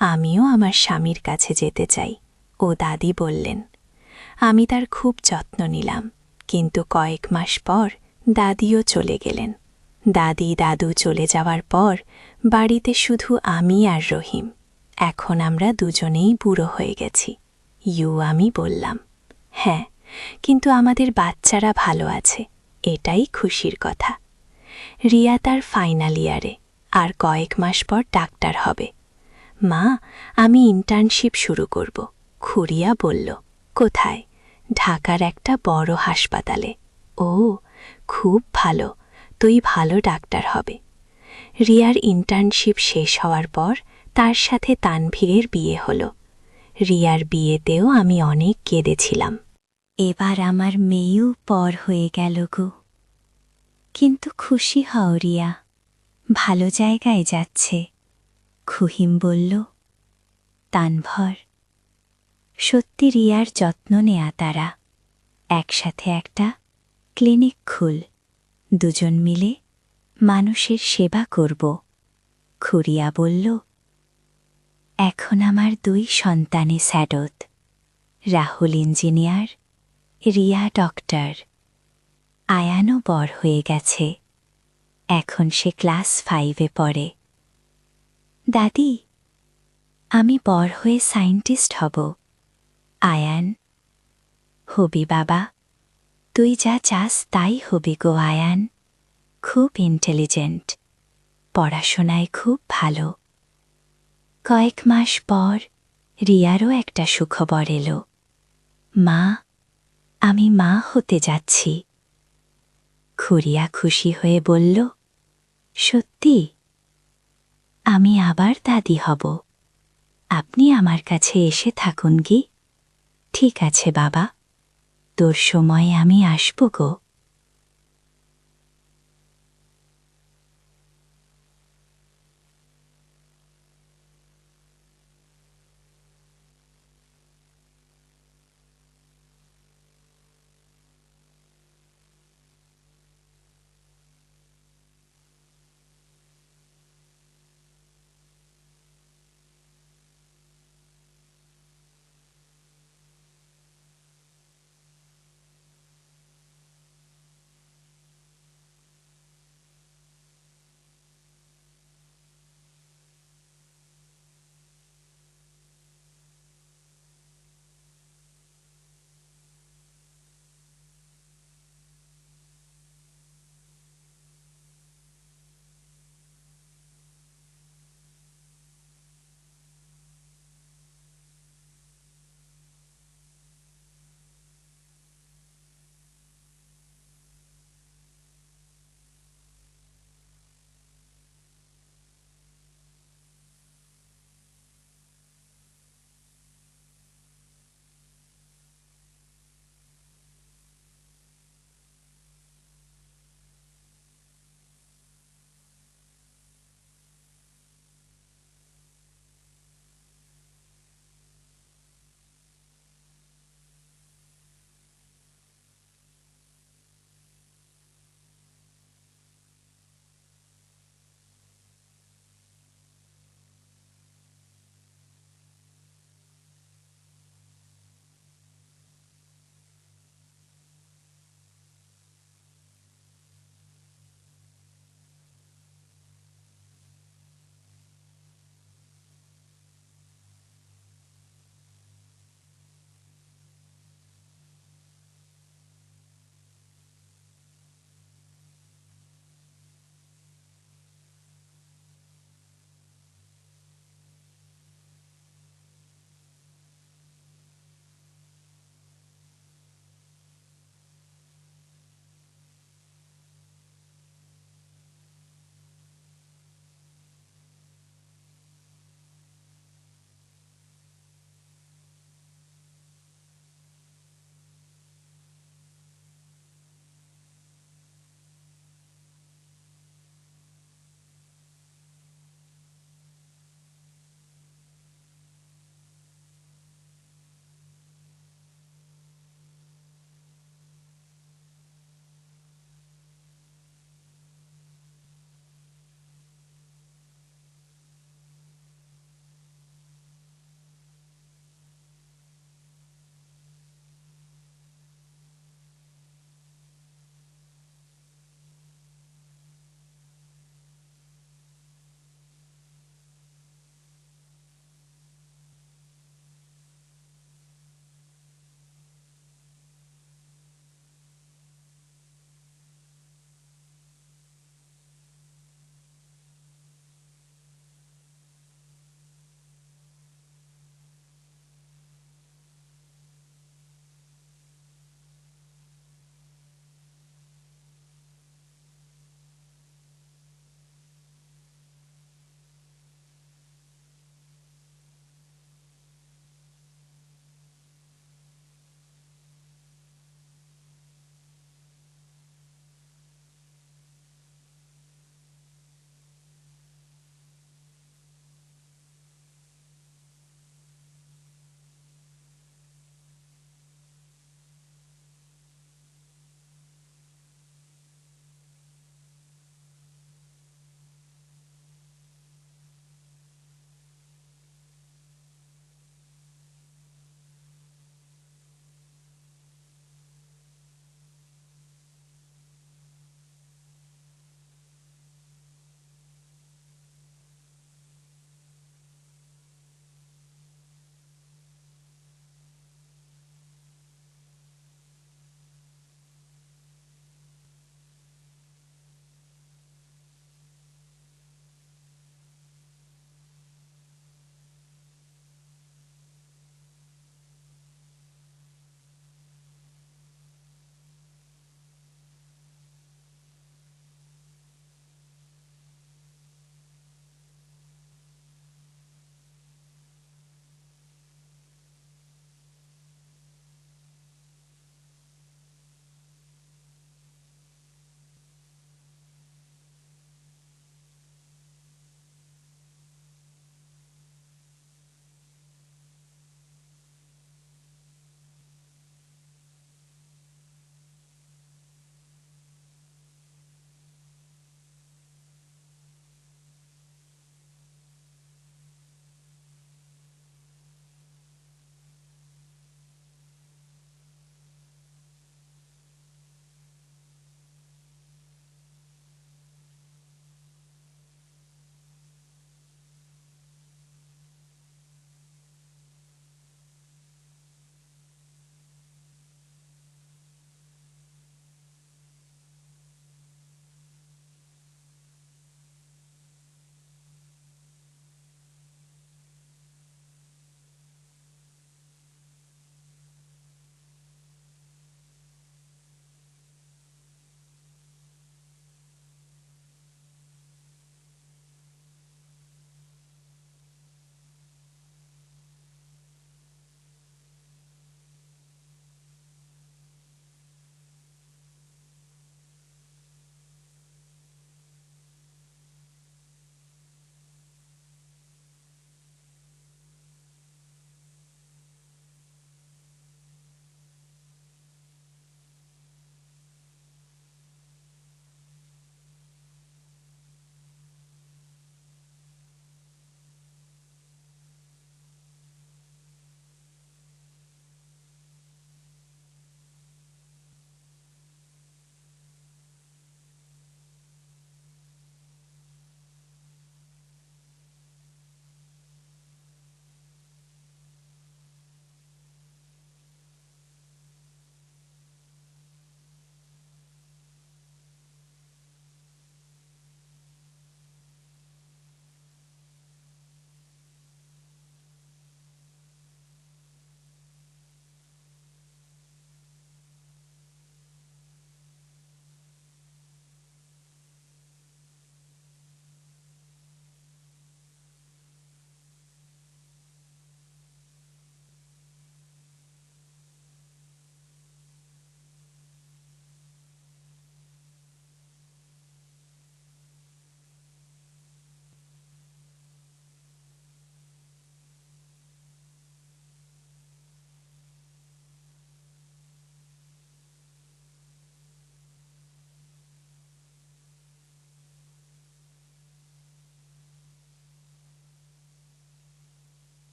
আমিও আমার স্বামীর কাছে যেতে চাই। ও দাদি বললেন। আমি তার খুব যত্ন নিলাম, কিন্তু কয়েক মাস পর দাদিও চলে গেলেন। দাদি দাদু চলে যাওয়ার পর বাড়িতে শুধু আমি আর রহিম। এখন আমরা দুজনেই বুড়ো হয়ে গেছি। আমি বললাম। হ্যাঁ, কিন্তু আমাদের বাচ্চারা ভালো আছে, এটাই খুশির কথা। রিয়া তার ফাইনাল ইয়ারে, আর কয়েক মাস পর ডাক্তার হবে। মা, আমি ইন্টার্নশিপ শুরু করব। খুড়িয়া বলল। কোথায়? ঢাকার একটা বড় হাসপাতালে। ও, খুব ভালো, তুই ভালো ডাক্তার হবে। রিয়ার ইন্টার্নশিপ শেষ হওয়ার পর তার সাথে তানভীরের বিয়ে হলো। রিয়ার বিয়েতেও আমি অনেক কেঁদেছিলাম। এবার আমার মেয়েও পর হয়ে গেল গো। কিন্তু খুশি হও রিয়া, ভালো জায়গায় যাচ্ছে। খুহিম বলল। তানভর, সত্যি রিয়ার যত্ন নেয়া তারা। একসাথে একটা ক্লিনিক খুল, দুজন মিলে মানুষের সেবা করব। খুড়িয়া বলল। এখন আমার 2 সন্তানে স্যাডত। Rahul engineer, Riya doctor. আয়ানও বড় হয়ে গেছে। এখন সে ক্লাস 5-এ পড়ে। দাদি, আমি বড় হয়ে সায়েন্টিস্ট হব। আয়ান, হবি বাবা, তুই যা চাস তাই হবি গো আয়ান। খুব ইন্টেলিজেন্ট, পড়াশোনায় খুব ভালো। কয়েক মাস পর রিয়ারও একটা সুখবর এলো। মা, আমি মা হতে যাচ্ছি। খুড়িয়া খুশি হয়ে বলল। সত্যি? আমি আবার দাদি হব। আপনি আমার কাছে এসে থাকুন কি? ঠিক আছে বাবা, তোর সময় আমি আসব গো।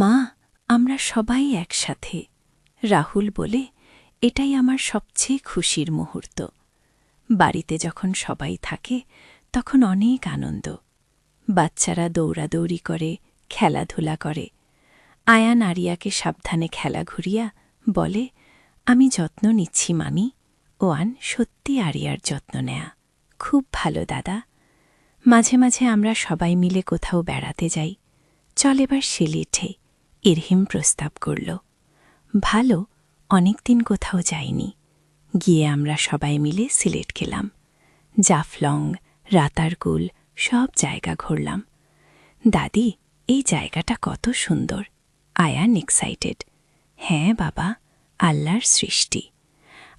মা, আমরা সবাই একসাথে। রাহুল বলে, এটাই আমার সবচেয়ে খুশির মুহূর্ত। বাড়িতে যখন সবাই থাকে তখন অনেক আনন্দ। বাচ্চারা দৌড়াদৌড়ি করে, খেলাধুলা করে। আয়ান আরিয়াকে সাবধানে খেলা ঘুরিয়া বলে, আমি যত্ন নিচ্ছি মামি। ওয়ান সত্যি আরিয়ার যত্ন নেয়া। খুব ভালো দাদা। মাঝে মাঝে আমরা সবাই মিলে কোথাও বেড়াতে যাই। চল এবার সিলেটে, ইরহিম প্রস্তাব করল। ভালো, অনেকদিন কোথাও যাইনি। গিয়ে আমরা সবাই মিলে সিলেট গেলাম। জাফলং, রাতারগুল সব জায়গা ঘুরলাম। দাদি, এই জায়গাটা কত সুন্দর। আয়ান এক্সাইটেড। হ্যাঁ বাবা, আল্লাহর সৃষ্টি।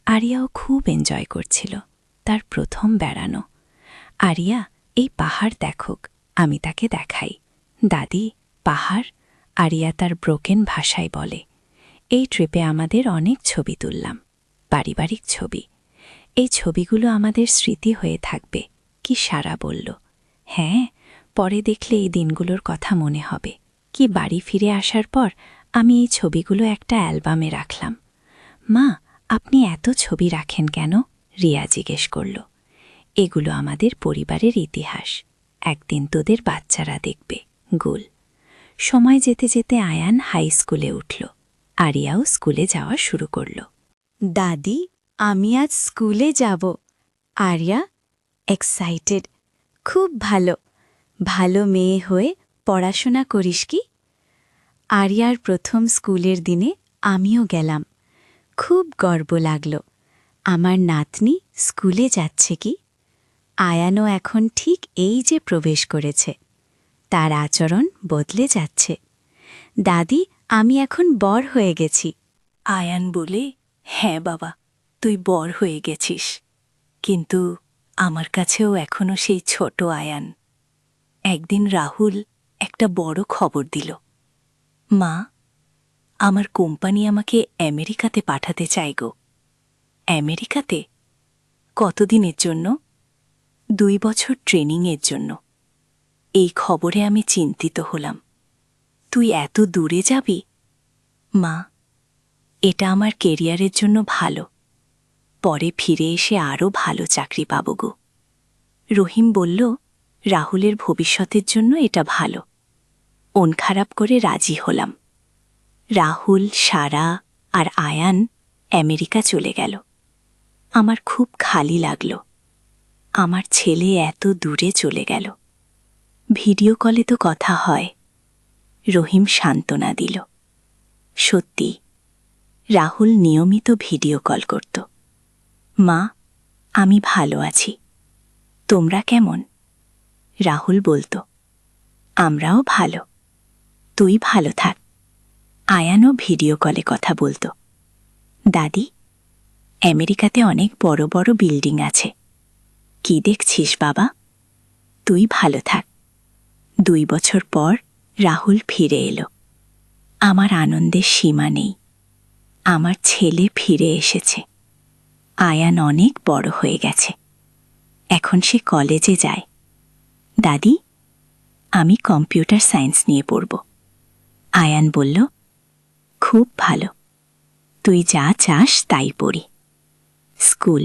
আরিয়াও খুব এনজয় করছিল, তার প্রথম বেড়ানো। আরিয়া, এই পাহাড় দেখুক। আমি তাকে দেখাই। দাদি, পাহাড়? আরিয়া তার ব্রোকেন ভাষায় বলে। এই ট্রিপে আমাদের অনেক ছবি তুললাম, পারিবারিক ছবি। এই ছবিগুলো আমাদের স্মৃতি হয়ে থাকবে। কি সারা বলল। হ্যাঁ, পরে দেখলে এই দিনগুলোর কথা মনে হবে। কি বাড়ি ফিরে আসার পর আমি এই ছবিগুলো একটা অ্যালবামে রাখলাম। মা, আপনি এত ছবি রাখেন কেন? রিয়া জিজ্ঞেস করল। এগুলো আমাদের পরিবারের ইতিহাস। একদিন তোদের বাচ্চারা দেখবে। গুল। সময় যেতে যেতে আয়ান হাই স্কুলে উঠল। আরিয়াও স্কুলে যাওয়া শুরু করল। দাদি, আমি আজ স্কুলে যাব। আরিয়া এক্সাইটেড। খুব ভালো। ভালো মেয়ে হয়ে পড়াশোনা করিস কি? আরিয়ার প্রথম স্কুলের দিনে আমিও গেলাম। খুব গর্ব লাগল। আমার নাতনি স্কুলে যাচ্ছে কি? আয়ানও এখন ঠিক এই যে প্রবেশ করেছে। তার আচরণ বদলে যাচ্ছে। দাদি, আমি এখন বড় হয়ে গেছি। আয়ান বলে, হ্যাঁ বাবা, তুই বড় হয়ে গেছিস। কিন্তু আমার কাছেও এখনো সেই ছোট আয়ান। একদিন রাহুল একটা বড় খবর দিল। মা, আমার কোম্পানি আমাকে আমেরিকাতে পাঠাতে চাই গো। আমেরিকাতে? কতদিনের জন্য? 2 বছর ট্রেনিংয়ের জন্য। এই খবরে আমি চিন্তিত হলাম। তুই এত দূরে যাবি? মা, এটা আমার কেরিয়ারের জন্য ভালো। পরে ফিরে এসে আরও ভালো চাকরি পাব গো। রহিম বলল, রাহুলের ভবিষ্যতের জন্য এটা ভালো। মন খারাপ করে রাজি হলাম। রাহুল, সারা আর আয়ান আমেরিকা চলে গেল। আমার খুব খালি লাগল। আমার ছেলে এত দূরে চলে গেল। ভিডিও কলে তো কথা হয়। রহিম সান্ত্বনা দিল। সত্যি, রাহুল নিয়মিত ভিডিও কল করত। মা, আমি ভালো আছি। তোমরা কেমন? রাহুল বলতো, আমরাও ভালো। তুই ভালো থাক। আয়ানও ভিডিও কলে কথা বলতো। দাদি, আমেরিকাতে অনেক বড় বড় বিল্ডিং আছে। কি দেখছিস বাবা? তুই ভালো থাক। 2 বছর পর রাহুল ফিরে এলো। আমার আনন্দের সীমা নেই। আমার ছেলে ফিরে এসেছে। আয়ান অনেক বড় হয়ে গেছে। এখন সে কলেজে যায়। দাদি, আমি কম্পিউটার সায়েন্স নিয়ে পড়ব। আয়ান বলল, খুব ভালো। তুই যা চাস তাই পড়ি। স্কুল।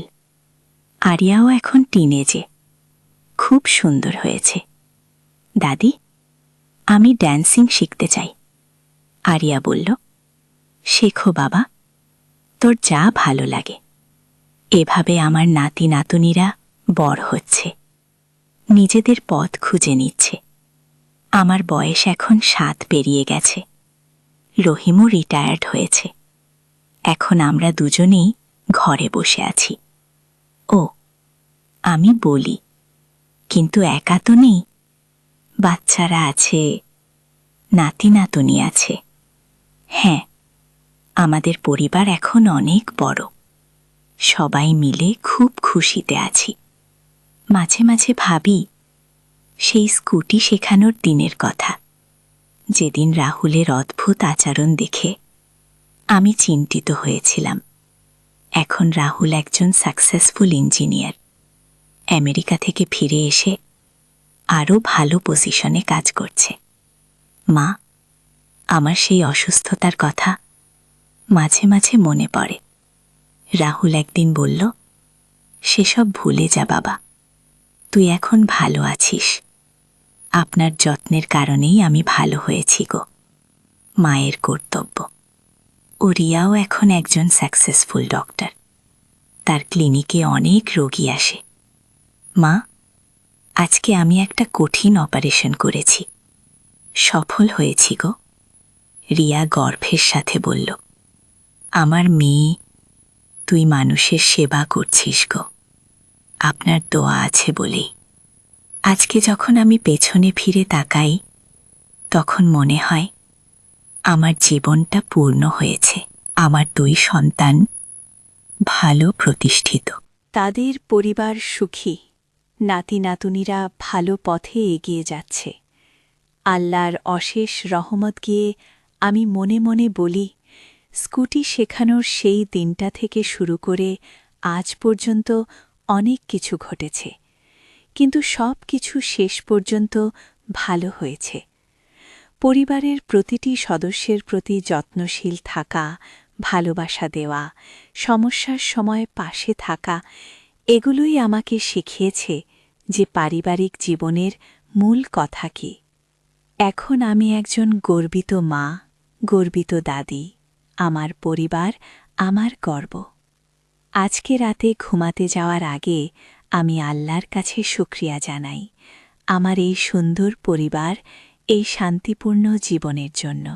আরিয়াও এখন টিনেজে। খুব সুন্দর হয়েছে। দাদি, আমি ড্যান্সিং শিখতে চাই। আরিয়া বলল, শেখো বাবা, তোর যা ভালো লাগে। এভাবে আমার নাতি নাতনিরা বড় হচ্ছে, নিজেদের পথ খুঁজে নিচ্ছে। আমার বয়স এখন 7 পেরিয়ে গেছে। রহিমও রিটায়ার্ড হয়েছে। এখন আমরা দুজনেই ঘরে বসে আছি। ও, আমি বলি, কিন্তু একা তো নেই। বাচ্চারা আছে, নাতি নাতনি আছে। হ্যাঁ, আমাদের পরিবার এখন অনেক বড়। সবাই মিলে খুব খুশিতে আছি। মাঝে মাঝে ভাবি সেই স্কুটি শেখানোর দিনের কথা, যেদিন রাহুলের অদ্ভুত আচরণ দেখে আমি চিন্তিত হয়েছিলাম। এখন রাহুল একজন সাকসেসফুল ইঞ্জিনিয়ার। আমেরিকা থেকে ফিরে এসে আরও ভালো পজিশনে কাজ করছে। মা, আমার সেই অসুস্থতার কথা মাঝে মাঝে মনে পড়ে। রাহুল একদিন বলল, সেসব ভুলে যা বাবা, তুই এখন ভালো আছিস। আপনার যত্নের কারণেই আমি ভালো হয়েছি গো। মায়ের কর্তব্য। ও রিয়াও এখন একজন সাকসেসফুল ডক্টর। তার ক্লিনিকে অনেক রোগী আসে। মা, আজকে আমি একটা কঠিন অপারেশন করেছি, সফল হয়েছি গো। রিয়া গর্বের সাথে বলল, আমার মেয়ে, তুই মানুষের সেবা করছিস গো। আপনার দোয়া আছে বলেই। আজকে যখন আমি পেছনে ফিরে তাকাই, তখন মনে হয় আমার জীবনটা পূর্ণ হয়েছে। আমার 2 সন্তান ভালো প্রতিষ্ঠিত, তাদের পরিবার সুখী, নাতি নাতুনিরা ভালো পথে এগিয়ে যাচ্ছে। আল্লাহর অশেষ রহমত গিয়ে আমি মনে মনে বলি, স্কুটি শেখানোর সেই দিনটা থেকে শুরু করে আজ পর্যন্ত অনেক কিছু ঘটেছে, কিন্তু সব কিছু শেষ পর্যন্ত ভালো হয়েছে। পরিবারের প্রতিটি সদস্যের প্রতি যত্নশীল থাকা, ভালোবাসা দেওয়া, সমস্যার সময় পাশে থাকা, এগুলোই আমাকে শিখিয়েছে যে পারিবারিক জীবনের মূল কথা কী। এখন আমি একজন গর্বিত মা, গর্বিত দাদি। আমার পরিবার আমার গর্ব। আজকে রাতে ঘুমাতে যাওয়ার আগে আমি আল্লাহর কাছে শুকরিয়া জানাই আমার এই সুন্দর পরিবার, এই শান্তিপূর্ণ জীবনের জন্য।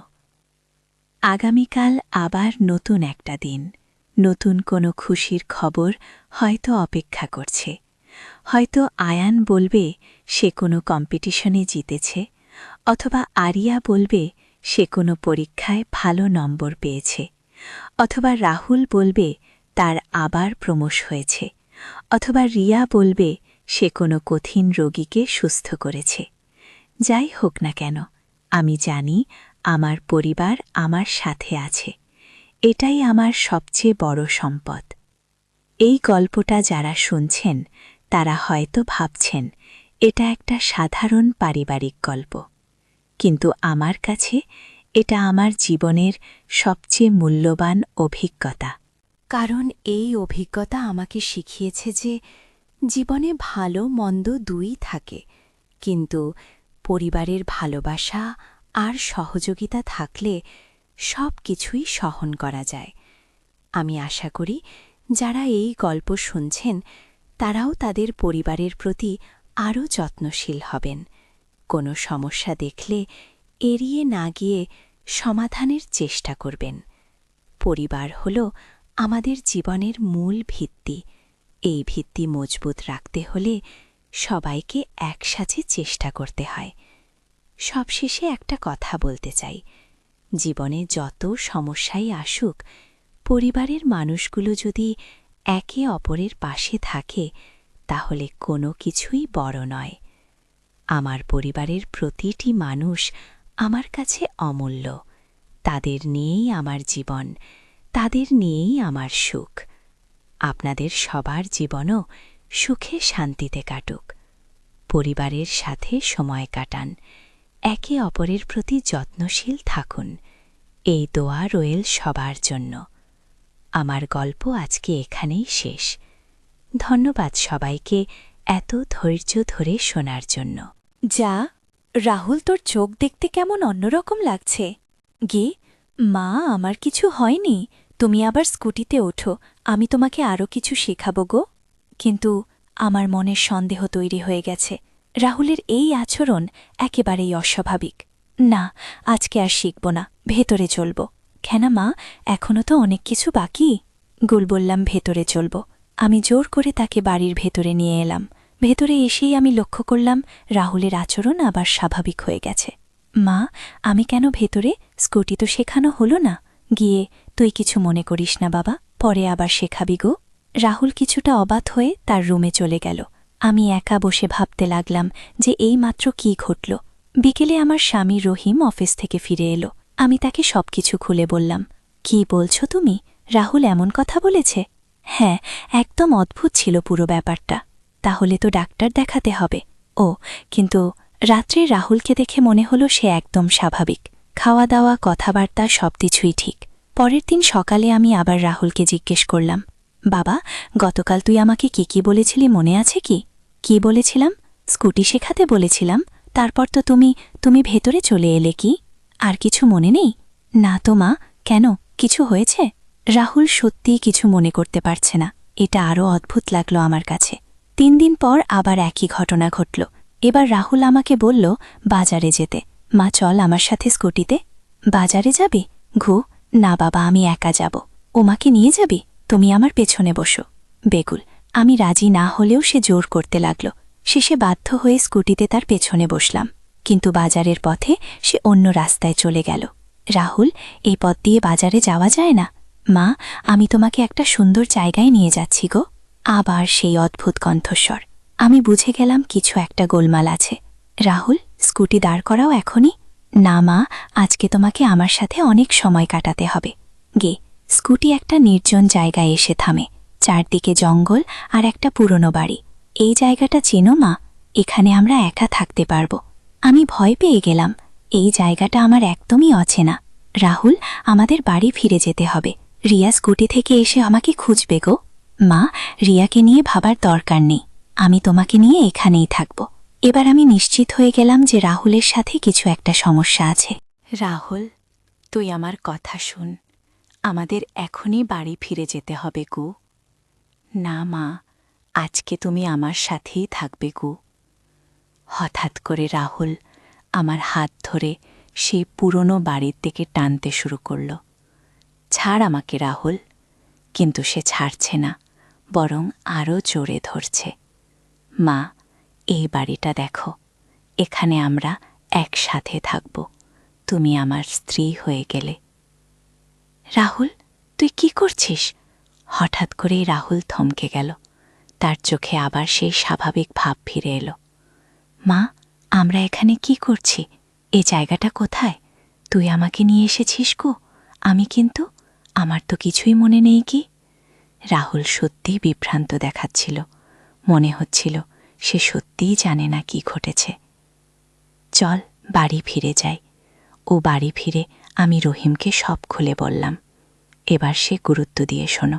আগামীকাল আবার নতুন একটা দিন, নতুন কোনো খুশির খবর হয়তো অপেক্ষা করছে। হয়তো আয়ান বলবে সে কোনো কম্পিটিশনে জিতেছে, অথবা আরিয়া বলবে সে কোনো পরীক্ষায় ভালো নম্বর পেয়েছে, অথবা রাহুল বলবে তার আবার প্রমোশ হয়েছে, অথবা রিয়া বলবে সে কোনো কঠিন রোগীকে সুস্থ করেছে। যাই হোক না কেন, আমি জানি আমার পরিবার আমার সাথে আছে। এটাই আমার সবচেয়ে বড় সম্পদ। এই গল্পটা যারা শুনছেন তারা হয়তো ভাবছেন এটা একটা সাধারণ পারিবারিক গল্প, কিন্তু আমার কাছে এটা আমার জীবনের সবচেয়ে মূল্যবান অভিজ্ঞতা। কারণ এই অভিজ্ঞতা আমাকে শিখিয়েছে যে জীবনে ভালো মন্দ দুই থাকে, কিন্তু পরিবারের ভালোবাসা আর সহযোগিতা থাকলে সব কিছুই সহন করা যায়। আমি আশা করি যারা এই গল্প শুনছেন তারাও তাদের পরিবারের প্রতি আরও যত্নশীল হবেন। কোনো সমস্যা দেখলে এড়িয়ে না গিয়ে সমাধানের চেষ্টা করবেন। পরিবার হল আমাদের জীবনের মূল ভিত্তি। এই ভিত্তি মজবুত রাখতে হলে সবাইকে একসাথে চেষ্টা করতে হয়। সবশেষে একটা কথা বলতে চাই, জীবনে যত সমস্যাই আসুক, পরিবারের মানুষগুলো যদি একে অপরের পাশে থাকে তাহলে কোনো কিছুই বড় নয়। আমার পরিবারের প্রতিটি মানুষ আমার কাছে অমূল্য। তাদের নিয়েই আমার জীবন, তাদের নিয়েই আমার সুখ। আপনাদের সবার জীবনও সুখে শান্তিতে কাটুক। পরিবারের সাথে সময় কাটান, একে অপরের প্রতি যত্নশীল থাকুন। এই দোয়া রইল সবার জন্য। আমার গল্প আজকে এখানেই শেষ। ধন্যবাদ সবাইকে এত ধৈর্য ধরে শোনার জন্য। যা, রাহুল, তোর চোখ দেখতে কেমন অন্যরকম লাগছে। গে, মা, আমার কিছু হয়নি, তুমি আবার স্কুটিতে ওঠো, আমি তোমাকে আরও কিছু শেখাবো গো। কিন্তু আমার মনের সন্দেহ তৈরি হয়ে গেছে। রাহুলের এই আচরণ একেবারেই অস্বাভাবিক। না, আজকে আর শিখব না, ভেতরে চলব। কেন মা, এখনও তো অনেক কিছু বাকি। গুল বললাম ভেতরে চলব। আমি জোর করে তাকে বাড়ির ভেতরে নিয়ে এলাম। ভেতরে এসেই আমি লক্ষ্য করলাম রাহুলের আচরণ আবার স্বাভাবিক হয়ে গেছে। মা, আমি কেন ভেতরে? স্কুটি তো শেখানো হলো না। গিয়ে, তুই কিছু মনে করিস না বাবা, পরে আবার শেখাবি গো। রাহুল কিছুটা অবাক হয়ে তার রুমে চলে গেল। আমি একা বসে ভাবতে লাগলাম যে এইমাত্র কী ঘটল। বিকেলে আমার স্বামী রহিম অফিস থেকে ফিরে এলো। আমি তাকে সবকিছু খুলে বললাম। কি বলছো তুমি? রাহুল এমন কথা বলেছে? হ্যাঁ, একদম অদ্ভুত ছিল পুরো ব্যাপারটা। তাহলে তো ডাক্তার দেখাতে হবে। ও, কিন্তু রাত্রে রাহুলকে দেখে মনে হলো সে একদম স্বাভাবিক। খাওয়া দাওয়া কথাবার্তা সবকিছুই ঠিক। পরের দিন সকালে আমি আবার রাহুলকে জিজ্ঞেস করলাম, বাবা, গতকাল তুই আমাকে কি বলেছিলি মনে আছে কি? কি বলেছিলাম? স্কুটি শেখাতে বলেছিলাম। তারপর তো তুমি ভেতরে চলে এলে কি? আর কিছু মনে নেই? না তো মা, কেন, কিছু হয়েছে? রাহুল সত্যিই কিছু মনে করতে পারছে না। এটা আরও অদ্ভুত লাগলো আমার কাছে। 3 দিন পর আবার একই ঘটনা ঘটল। এবার রাহুল আমাকে বলল বাজারে যেতে। মা, চল আমার সাথে স্কুটিতে। বাজারে যাবি? না বাবা, আমি একা যাব। ওমাকে নিয়ে যাবি? তুমি আমার পেছনে বসো। বেগুল। আমি রাজি না হলেও সে জোর করতে লাগল। শেষে বাধ্য হয়ে স্কুটিতে তার পেছনে বসলাম। কিন্তু বাজারের পথে সে অন্য রাস্তায় চলে গেল। রাহুল, এই পথ দিয়ে বাজারে যাওয়া যায় না। মা, আমি তোমাকে একটা সুন্দর জায়গায় নিয়ে যাচ্ছি গো। আবার সেই অদ্ভুত কণ্ঠস্বর। আমি বুঝে গেলাম কিছু একটা গোলমাল আছে। রাহুল, স্কুটি দাঁড় করাও এখনই। না মা, আজকে তোমাকে আমার সাথে অনেক সময় কাটাতে হবে। গে। স্কুটি একটা নির্জন জায়গায় এসে থামে। চারদিকে জঙ্গল আর একটা পুরনো বাড়ি। এই জায়গাটা চেনো মা? এখানে আমরা একা থাকতে পারবো। আমি ভয় পেয়ে গেলাম। এই জায়গাটা আমার একদমই অচেনা। রাহুল, আমাদের বাড়ি ফিরে যেতে হবে। রিয়া স্কুটি থেকে এসে আমাকে খুঁজবে গো। মা, রিয়াকে নিয়ে ভাবার দরকার নেই। আমি তোমাকে নিয়ে এখানেই থাকব। এবার আমি নিশ্চিত হয়ে গেলাম যে রাহুলের সাথে কিছু একটা সমস্যা আছে। রাহুল, তুই আমার কথা শুন। আমাদের এখনই বাড়ি ফিরে যেতে হবে গো। না মা, আজকে তুমি আমার সাথেই থাকবে গো। হঠাৎ করে রাহুল আমার হাত ধরে সেই পুরনো বাড়ির দিকে টানতে শুরু করল। ছাড় আমাকে রাহুল। কিন্তু সে ছাড়ছে না, বরং আরও জোরে ধরছে। মা, এই বাড়িটা দেখো। এখানে আমরা একসাথে থাকব। তুমি আমার স্ত্রী হয়ে গেলে। রাহুল, তুই কি করছিস? হঠাৎ করেই রাহুল থমকে গেল। তার চোখে আবার সেই স্বাভাবিক ভাব ফিরে এলো। মা, আমরা এখানে কি করছি? এই জায়গাটা কোথায়? তুই আমাকে নিয়ে এসেছিস গো। আমার তো কিছুই মনে নেই কি? রাহুল সত্যিই বিভ্রান্ত দেখাচ্ছিল। মনে হচ্ছিল সে সত্যিই জানে না কি ঘটেছে। চল বাড়ি ফিরে যাই। ও বাড়ি ফিরে আমি রহিমকে সব খুলে বললাম। এবার সে গুরুত্ব দিয়ে শোনো।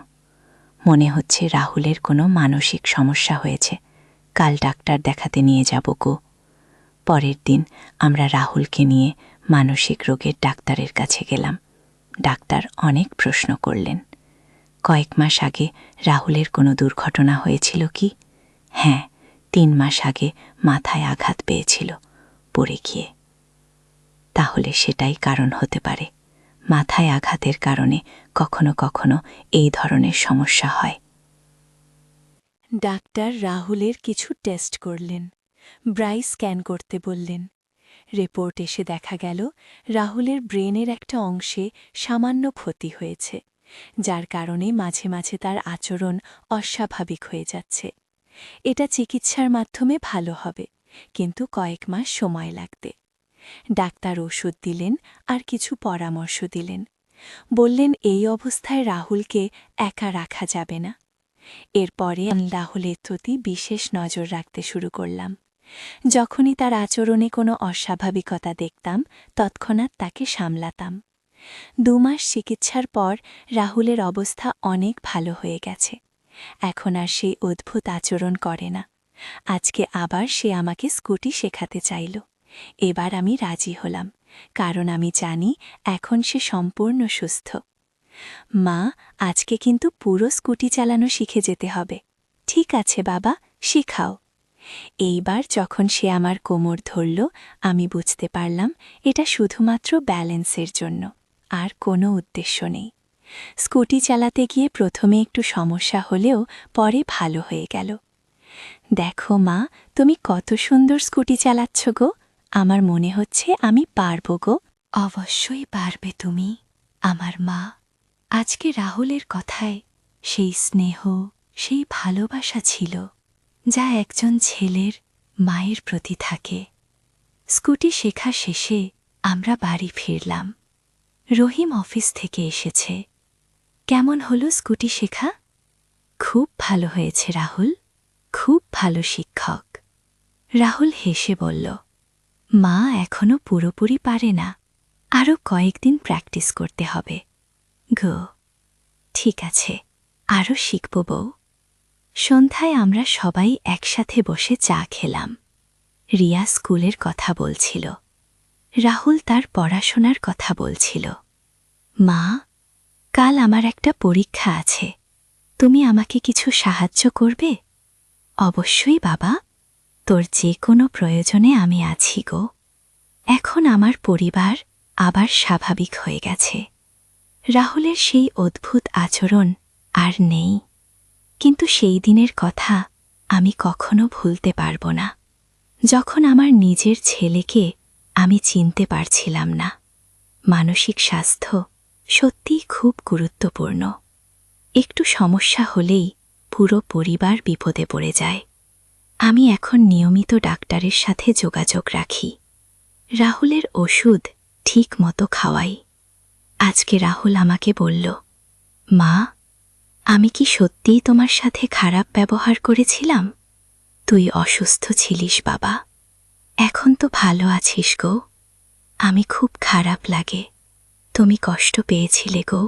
মনে হচ্ছে রাহুলের কোনো মানসিক সমস্যা হয়েছে। কাল ডাক্তার দেখাতে নিয়ে যাব গো। পরের দিন আমরা রাহুলকে নিয়ে মানসিক রোগের ডাক্তারের কাছে গেলাম। ডাক্তার অনেক প্রশ্ন করলেন। কয়েক মাস আগে রাহুলের কোনো দুর্ঘটনা হয়েছিল কি? হ্যাঁ, 3 মাস আগে মাথায় আঘাত পেয়েছিল পড়ে গিয়ে। তাহলে সেটাই কারণ হতে পারে। মাথায় আঘাতের কারণে কখনো কখনো এই ধরনের সমস্যা হয়। ডাক্তার রাহুলের কিছু টেস্ট করলেন। ব্রাই স্ক্যান করতে বললেন। রিপোর্ট এসে দেখা গেল রাহুলের ব্রেনের একটা অংশে সামান্য ক্ষতি হয়েছে, যার কারণে মাঝে মাঝে তার আচরণ অস্বাভাবিক হয়ে যাচ্ছে। এটা চিকিৎসার মাধ্যমে ভালো হবে, কিন্তু কয়েক মাস সময় লাগবে। ডাক্তার ওষুধ দিলেন আর কিছু পরামর্শ দিলেন। বললেন এই অবস্থায় রাহুলকে একা রাখা যাবে না। এরপরে আমি রাহুলের প্রতি বিশেষ নজর রাখতে শুরু করলাম। যখনই তার আচরণে কোনো অস্বাভাবিকতা দেখতাম, তৎক্ষণাৎ তাকে সামলাতাম। 2 মাস চিকিৎসার পর রাহুলের অবস্থা অনেক ভালো হয়ে গেছে। এখন আর সেই অদ্ভুত আচরণ করে না। আজকে আবার সে আমাকে স্কুটি শেখাতে চাইল। এবার আমি রাজি হলাম, কারণ আমি জানি এখন সে সম্পূর্ণ সুস্থ। মা, আজকে কিন্তু পুরো স্কুটি চালানো শিখে যেতে হবে। ঠিক আছে বাবা, শিখাও। এইবার যখন সে আমার কোমর ধরল, আমি বুঝতে পারলাম এটা শুধুমাত্র ব্যালেন্সের জন্য, আর কোনো উদ্দেশ্য নেই। স্কুটি চালাতে গিয়ে প্রথমে একটু সমস্যা হলেও পরে ভালো হয়ে গেল। দেখো মা, তুমি কত সুন্দর স্কুটি চালাচ্ছ গো। আমার মনে হচ্ছে আমি পারব গো। অবশ্যই পারবে তুমি, আমার মা। আজকে রাহুলের কথায় সেই স্নেহ, সেই ভালোবাসা ছিল, যা একজন ছেলের মায়ের প্রতি থাকে। স্কুটি শেখা শেষে আমরা বাড়ি ফিরলাম। রহিম অফিস থেকে এসেছে। কেমন হলো স্কুটি শেখা? খুব ভালো হয়েছে রাহুল, খুব ভালো শিক্ষক। রাহুল হেসে বলল, মা এখনো পুরোপুরি পারে না, আরও কয়েকদিন প্র্যাকটিস করতে হবে। গো, ঠিক আছে, আরও শিখব বউ। সন্ধ্যায় আমরা সবাই একসাথে বসে চা খেলাম। রিয়া স্কুলের কথা বলছিল, রাহুল তার পড়াশোনার কথা বলছিল। মা, কাল আমার একটা পরীক্ষা আছে, তুমি আমাকে কিছু সাহায্য করবে? অবশ্যই বাবা, তোর যে কোনো প্রয়োজনে আমি আছি গো। এখন আমার পরিবার আবার স্বাভাবিক হয়ে গেছে। রাহুলের সেই অদ্ভুত আচরণ আর নেই, কিন্তু সেই দিনের কথা আমি কখনো ভুলতে পারব না, যখন আমার নিজের ছেলেকে আমি চিনতে পারছিলাম না। মানসিক স্বাস্থ্য সত্যিই খুব গুরুত্বপূর্ণ। একটু সমস্যা হলেই পুরো পরিবার বিপদে পড়ে যায়। আমি এখন নিয়মিত ডাক্তারের সাথে যোগাযোগ রাখি, রাহুলের ওষুধ ঠিক মতো খাওয়াই। আজকে রাহুল আমাকে বলল, মা, আমি কি সত্যিই তোমার সাথে খারাপ ব্যবহার করেছিলাম? তুই অসুস্থ ছিলিস বাবা, এখন তো ভালো আছিস গো। আমি খুব খারাপ লাগে, তুমি কষ্ট পেয়েছিলে গো।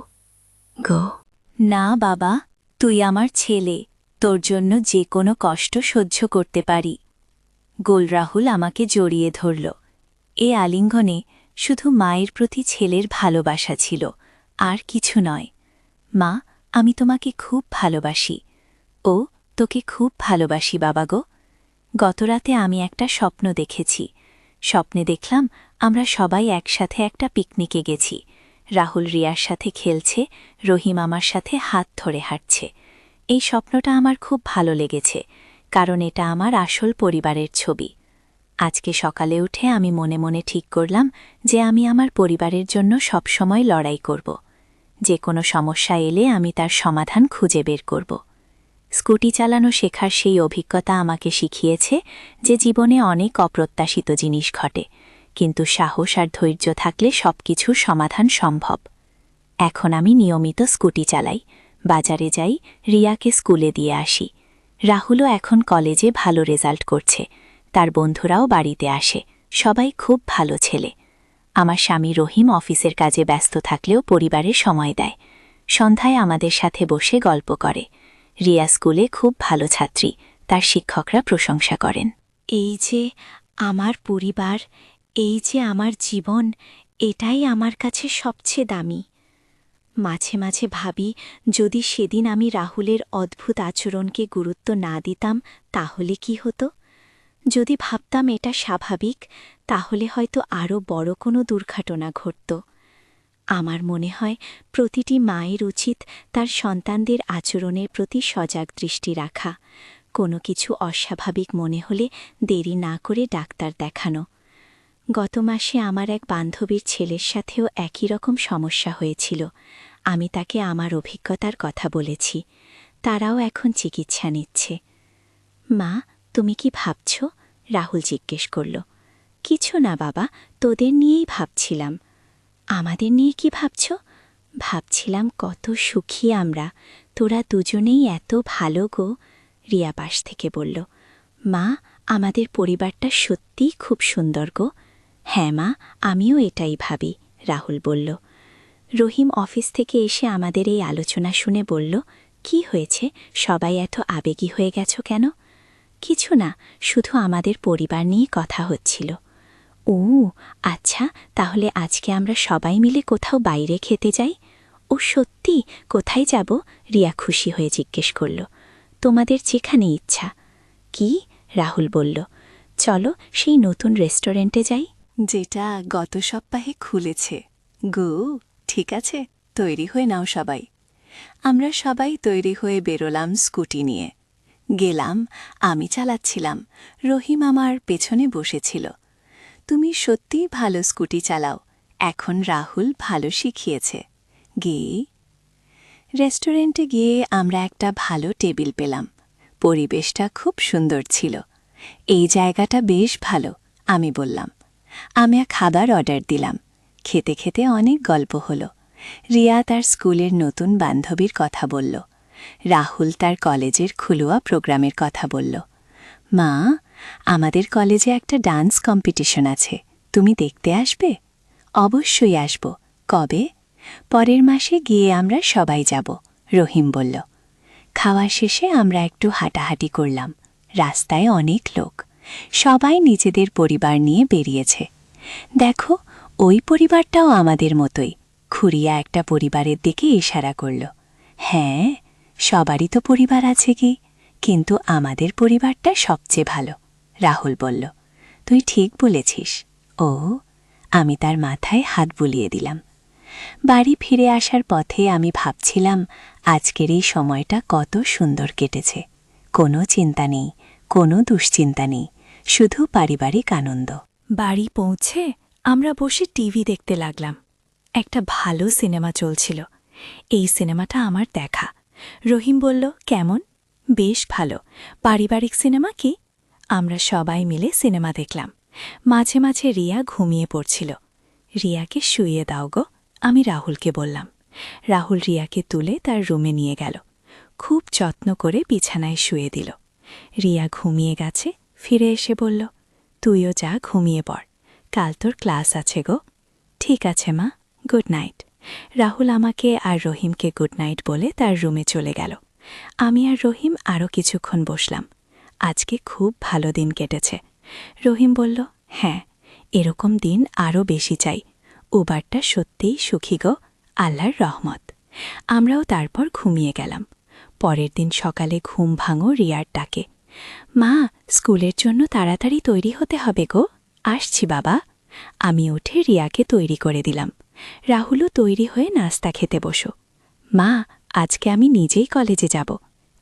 গো, না বাবা, তুই আমার ছেলে, তোর জন্য যে কোনো কষ্ট সহ্য করতে পারি। গোল রাহুল আমাকে জড়িয়ে ধরল। এ আলিঙ্গনে শুধু মায়ের প্রতি ছেলের ভালোবাসা ছিল, আর কিছু নয়। মা, আমি তোমাকে খুব ভালোবাসি। ও, তোকে খুব ভালোবাসি বাবা গো। গতরাতে আমি একটা স্বপ্ন দেখেছি। স্বপ্নে দেখলাম আমরা সবাই একসাথে একটা পিকনিকে গেছি। রাহুল রিয়ার সাথে খেলছে, রহিম আমার সাথে হাত ধরে হাঁটছে। এই স্বপ্নটা আমার খুব ভালো লেগেছে, কারণ এটা আমার আসল পরিবারের ছবি। আজকে সকালে উঠে আমি মনে মনে ঠিক করলাম যে আমি আমার পরিবারের জন্য সবসময় লড়াই করব। যে কোনো সমস্যা এলে আমি তার সমাধান খুঁজে বের করব। স্কুটি চালানো শেখার সেই অভিজ্ঞতা আমাকে শিখিয়েছে যে জীবনে অনেক অপ্রত্যাশিত জিনিস ঘটে, কিন্তু সাহস আর ধৈর্য থাকলে সবকিছুর সমাধান সম্ভব। এখন আমি নিয়মিত স্কুটি চালাই, বাজারে যাই, রিয়াকে স্কুলে দিয়ে আসি। রাহুলও এখন কলেজে ভালো রেজাল্ট করছে, তার বন্ধুরাও বাড়িতে আসে, সবাই খুব ভালো ছেলে। আমার স্বামী রহিম অফিসের কাজে ব্যস্ত থাকলেও পরিবারের সময় দেয়। সন্ধ্যায় আমাদের সাথে বসে গল্প করে। রিয়া স্কুলে খুব ভালো ছাত্রী, তার শিক্ষকরা প্রশংসা করেন। এই যে আমার পরিবার, এই যে আমার জীবন, এটাই আমার কাছে সবচেয়ে দামি। মাঝে মাঝে ভাবি, যদি সেদিন আমি রাহুলের অদ্ভুত আচরণকে গুরুত্ব না দিতাম তাহলে কি হতো? যদি ভাবতাম এটা স্বাভাবিক, তাহলে হয়তো আরও বড় কোনো দুর্ঘটনা ঘটত। আমার মনে হয় প্রতিটি মায়ের উচিত তার সন্তানদের আচরণের প্রতি সজাগ দৃষ্টি রাখা। কোনো কিছু অস্বাভাবিক মনে হলে দেরি না করে ডাক্তার দেখানো। গত মাসে আমার এক বান্ধবীর ছেলের সাথেও একই রকম সমস্যা হয়েছিল। আমি তাকে আমার অভিজ্ঞতার কথা বলেছি, তারাও এখন চিকিৎসা নিচ্ছে। মা, তুমি কি ভাবছ? রাহুল জিজ্ঞেস করল। কিছু না বাবা, তোদের নিয়েই ভাবছিলাম। আমাদের নিয়ে কি ভাবছ? ভাবছিলাম কত সুখী আমরা, তোরা দুজনেই এত ভালো গো। রিয়া পাশ থেকে বলল, মা, আমাদের পরিবারটা সত্যিই খুব সুন্দর গো। হ্যাঁ মা, আমিও এটাই ভাবি, রাহুল বলল। রহিম অফিস থেকে এসে আমাদের এই আলোচনা শুনে বলল, কি হয়েছে, সবাই এত আবেগী হয়ে গেছ কেন? কিছু না, শুধু আমাদের পরিবার নিয়ে কথা হচ্ছিল। ও আচ্ছা, তাহলে আজকে আমরা সবাই মিলে কোথাও বাইরে খেতে যাই? ও সত্যি, কোথায় যাব? রিয়া খুশি হয়ে জিজ্ঞেস করল। তোমাদের যেখানে ইচ্ছা। কি? রাহুল বলল, চলো সেই নতুন রেস্টুরেন্টে যাই, যেটা গত সপ্তাহে খুলেছে। গো, ঠিক আছে, তৈরি হয়ে নাও সবাই। আমরা সবাই তৈরি হয়ে বেরোলাম স্কুটি নিয়ে। গেলাম, আমি চালাচ্ছিলাম, রহিম আমার পেছনে বসেছিল। তুমি সত্যিই ভালো স্কুটি চালাও, এখন রাহুল ভালো শিখিয়েছে। গিয়ে রেস্টুরেন্টে গিয়ে আমরা একটা ভালো টেবিল পেলাম। পরিবেশটা খুব সুন্দর ছিল। এই জায়গাটা বেশ ভালো, আমি বললাম। আমি খাবার অর্ডার দিলাম। খেতে খেতে অনেক গল্প হলো। রিয়া তার স্কুলের নতুন বান্ধবীর কথা বলল। রাহুল তার কলেজের খুলুয়া প্রোগ্রামের কথা বলল। মা, আমাদের কলেজে একটা ডান্স কম্পিটিশন আছে, তুমি দেখতে আসবে? অবশ্যই আসব। কবে? পরের মাসে গিয়ে আমরা সবাই যাব, রহিম বলল। খাওয়া শেষে আমরা একটু হাঁটাহাঁটি করলাম। রাস্তায় অনেক লোক, সবাই নিজেদের পরিবার নিয়ে বেরিয়েছে। দেখো, ওই পরিবারটাও আমাদের মতোই। খুড়িয়া একটা পরিবারের দিকে ইশারা করল। হ্যাঁ, সবারই তো পরিবার আছে কি, কিন্তু আমাদের পরিবারটা সবচেয়ে ভালো, রাহুল বলল। তুই ঠিক বলেছিস। ও, আমি তার মাথায় হাত বুলিয়ে দিলাম। বাড়ি ফিরে আসার পথে আমি ভাবছিলাম আজকের এই সময়টা কত সুন্দর কেটেছে। কোনো চিন্তা নেই, কোনো দুশ্চিন্তা নেই, শুধু পারিবারিক আনন্দ। বাড়ি পৌঁছে আমরা বসে টিভি দেখতে লাগলাম। একটা ভালো সিনেমা চলছিল। এই সিনেমাটা আমার দেখা। রহিম বলল, কেমন? বেশ ভালো। পারিবারিক সিনেমা কি? আমরা সবাই মিলে সিনেমা দেখলাম। মাঝে মাঝে রিয়া ঘুমিয়ে পড়ছিল। রিয়াকে শুইয়ে দাও গো, আমি রাহুলকে বললাম। রাহুল রিয়াকে তুলে তার রুমে নিয়ে গেল। খুব যত্ন করে বিছানায় শুয়ে দিল। রিয়া ঘুমিয়ে গেছে। ফিরে এসে বলল, তুইও যা ঘুমিয়ে পড়, কাল তোর ক্লাস আছে গো। ঠিক আছে মা, গুড নাইট। রাহুল আমাকে আর রহিমকে গুড নাইট বলে তার রুমে চলে গেল। আমি আর রহিম আরও কিছুক্ষণ বসলাম। আজকে খুব ভালো দিন কেটেছে। রহিম বলল, হ্যাঁ, এরকম দিন আরও বেশি চাই। উবারটা সত্যিই সুখী গো, আল্লাহর রহমত। আমরাও তারপর ঘুমিয়ে গেলাম। পরের দিন সকালে ঘুম ভাঙো রিয়ার ডাকে। মা, স্কুলের জন্য তাড়াতাড়ি তৈরি হতে হবে গো। আসছি বাবা। আমি উঠে রিয়াকে তৈরি করে দিলাম। রাহুলও তৈরি হয়ে নাস্তা খেতে বসো। মা, আজকে আমি নিজেই কলেজে যাব।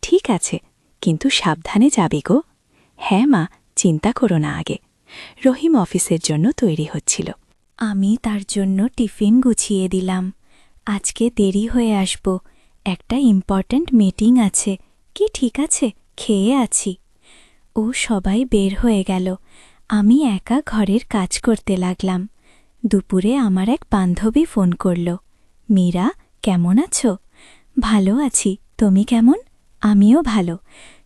ঠিক আছে, কিন্তু সাবধানে যাবি গো। হ্যাঁ মা, চিন্তা করো না আগে। রহিম অফিসের জন্য তৈরি হচ্ছিল। আমি তার জন্য টিফিন গুছিয়ে দিলাম। আজকে দেরি হয়ে আসব, একটা ইম্পর্ট্যান্ট মিটিং আছে। কি ঠিক আছে, খেয়ে আছি। ও সবাই বের হয়ে গেল। আমি একা ঘরের কাজ করতে লাগলাম। দুপুরে আমার এক বান্ধবী ফোন করল। মীরা, কেমন আছো? ভালো আছি, তুমি কেমন? আমিও ভালো।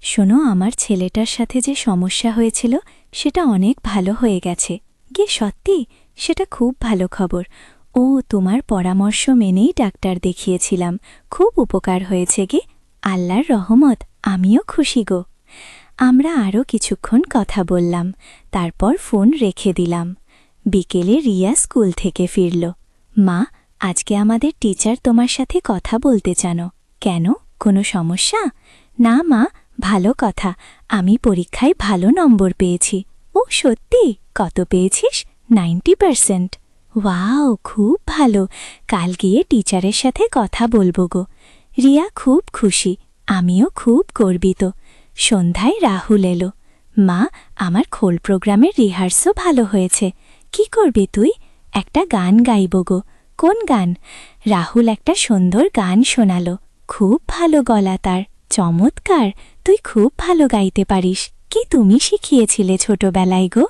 শোনো, আমার ছেলেটার সাথে যে সমস্যা হয়েছিল সেটা অনেক ভালো হয়ে গেছে। গে সত্যি? সেটা খুব ভালো খবর। ও, তোমার পরামর্শ মেনেই ডাক্তার দেখিয়েছিলাম, খুব উপকার হয়েছে গে। আল্লাহর রহমত, আমিও খুশি গো। আমরা আরও কিছুক্ষণ কথা বললাম, তারপর ফোন রেখে দিলাম। বিকেলে রিয়া স্কুল থেকে ফিরল। মা, আজকে আমাদের টিচার তোমার সাথে কথা বলতে চানো। কেন, কোনো সমস্যা? না মা, ভালো কথা, আমি পরীক্ষায় ভালো নম্বর পেয়েছি। ও সত্যি? কত পেয়েছিস? 90%। ওয়াও, খুব ভালো। কাল গিয়ে টিচারের সাথে কথা বলবো গো। রিয়া খুব খুশি, আমিও খুব গর্বিত। সন্ধ্যায় রাহুল এলো। মা, আমার খোল প্রোগ্রামের রিহার্সও ভালো হয়েছে। কি করবি তুই? একটা গান গাইব গো। কোন গান? রাহুল একটা সুন্দর গান শোনালো। খুব ভালো গলা তার, চমৎকার। তুই খুব ভালো গাইতে পারিস। কি তুমি শিখিয়েছিলে ছোটবেলায় গো?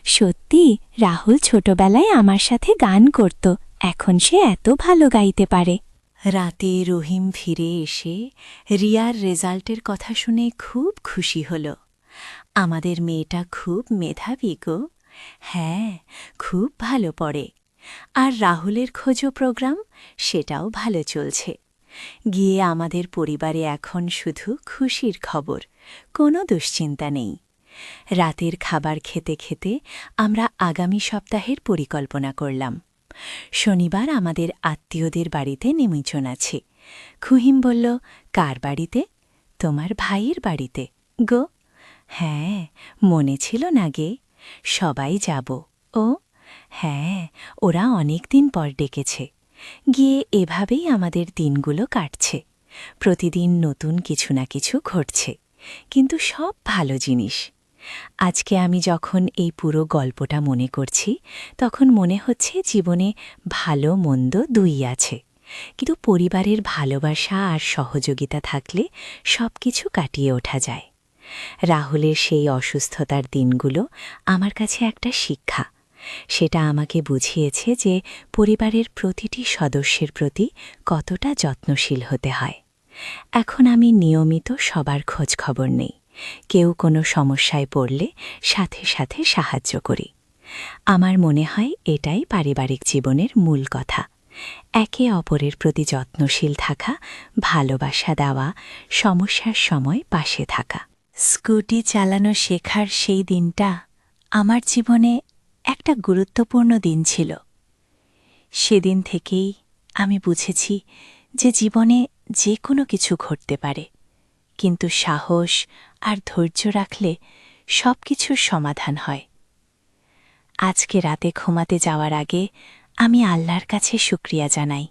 সত্যি, রাহুল ছোটবেলায় আমার সাথে গান করত, এখন সে এত ভালো গাইতে পারে। রাতে রহিম ফিরে এসে রিয়ার রেজাল্টের কথা শুনে খুব খুশি হল। আমাদের মেয়েটা খুব মেধাবী গো। হ্যাঁ, খুব ভালো পড়ে। আর রাহুলের খোঁজো প্রোগ্রাম, সেটাও ভালো চলছে। গিয়ে আমাদের পরিবারে এখন শুধু খুশির খবর, কোনো দুশ্চিন্তা নেই। রাতের খাবার খেতে খেতে আমরা আগামী সপ্তাহের পরিকল্পনা করলাম। শনিবার আমাদের আত্মীয়দের বাড়িতে নিমন্ত্রণ আছে। খুহিম বলল, কার বাড়িতে? তোমার ভাইয়ের বাড়িতে গো। হ্যাঁ, মনে ছিল না গে। সবাই যাব। ও হ্যাঁ, ওরা অনেক দিন পর ডেকেছে। গিয়ে এভাবেই আমাদের দিনগুলো কাটছে। প্রতিদিন নতুন কিছু না কিছু ঘটছে, কিন্তু সব ভালো জিনিস। আজকে আমি যখন এই পুরো গল্পটা মনে করছি, তখন মনে হচ্ছে জীবনে ভালো মন্দ দুই আছে, কিন্তু পরিবারের ভালোবাসা আর সহযোগিতা থাকলে সব কিছু কাটিয়ে ওঠা যায়। রাহুলের সেই অসুস্থতার দিনগুলো আমার কাছে একটা শিক্ষা। সেটা আমাকে বুঝিয়েছে যে পরিবারের প্রতিটি সদস্যের প্রতি কতটা যত্নশীল হতে হয়। এখন আমি নিয়মিত সবার খোঁজ খবর নেই। কেউ কোনো সমস্যায় পড়লে সাথে সাথে সাহায্য করি। আমার মনে হয় এটাই পারিবারিক জীবনের মূল কথা। একে অপরের প্রতি যত্নশীল থাকা, ভালোবাসা দেওয়া, সমস্যার সময় পাশে থাকা। স্কুটি চালানো শেখার সেই দিনটা আমার জীবনে একটা গুরুত্বপূর্ণ দিন ছিল। সেদিন থেকেই আমি বুঝেছি যে জীবনে যে কোনো কিছু ঘটতে পারে, কিন্তু সাহস আর ধৈর্য রাখলে সব কিছুর সমাধান হয়। আজকে রাতে ঘুমাতে যাওয়ার আগে আমি আল্লাহর কাছে শুকরিয়া জানাই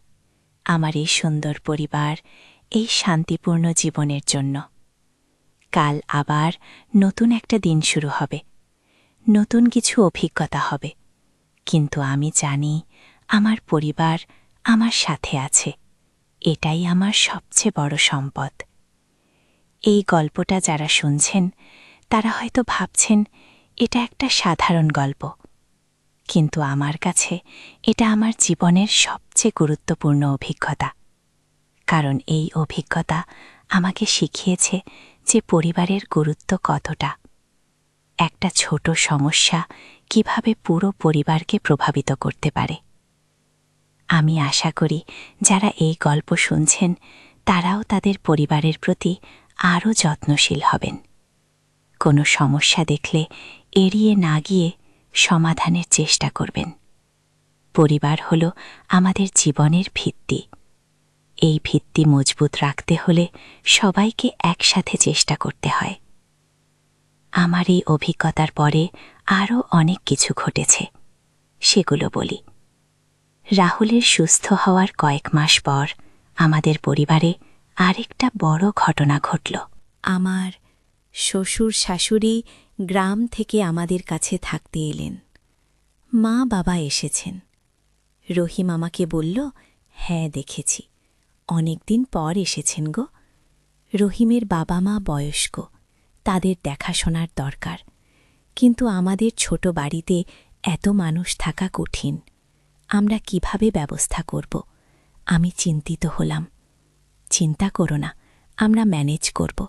আমার এই সুন্দর পরিবার, এই শান্তিপূর্ণ জীবনের জন্য। কাল আবার নতুন একটা দিন শুরু হবে, নতুন কিছু অভিজ্ঞতা হবে, কিন্তু আমি জানি আমার পরিবার আমার সাথে আছে। এটাই আমার সবচেয়ে বড় সম্পদ। এই গল্পটা যারা শুনছেন তারা হয়তো ভাবছেন এটা একটা সাধারণ গল্প, কিন্তু আমার কাছে এটা আমার জীবনের সবচেয়ে গুরুত্বপূর্ণ অভিজ্ঞতা। কারণ এই অভিজ্ঞতা আমাকে শিখিয়েছে যে পরিবারের গুরুত্ব কতটা। একটা ছোট সমস্যা কিভাবে পুরো পরিবারকে প্রভাবিত করতে পারে। আমি আশা করি যারা এই গল্প শুনছেন তারাও তাদের পরিবারের প্রতি আরও যত্নশীল হবেন। কোনো সমস্যা দেখলে এড়িয়ে না গিয়ে সমাধানের চেষ্টা করবেন। পরিবার হল আমাদের জীবনের ভিত্তি। এই ভিত্তি মজবুত রাখতে হলে সবাইকে একসাথে চেষ্টা করতে হয়। আমার এই অভিজ্ঞতার পরে আরও অনেক কিছু ঘটেছে, সেগুলো বলি। রাহুলের সুস্থ হওয়ার কয়েক মাস পর আমাদের পরিবারে আরেকটা বড় ঘটনা ঘটল। আমার শ্বশুর শাশুড়ি গ্রাম থেকে আমাদের কাছে থাকতে এলেন। মা বাবা এসেছেন। রহিম আমাকে বলল, হ্যাঁ দেখেছি, অনেকদিন পর এসেছেন গো। রহিমের বাবা মা বয়স্ক, তাদের দেখাশোনার দরকার, কিন্তু আমাদের ছোট বাড়িতে এত মানুষ থাকা কঠিন। আমরা কিভাবে ব্যবস্থা করব? আমি চিন্তিত হলাম। চিন্তা করো না, আমরা ম্যানেজ করব।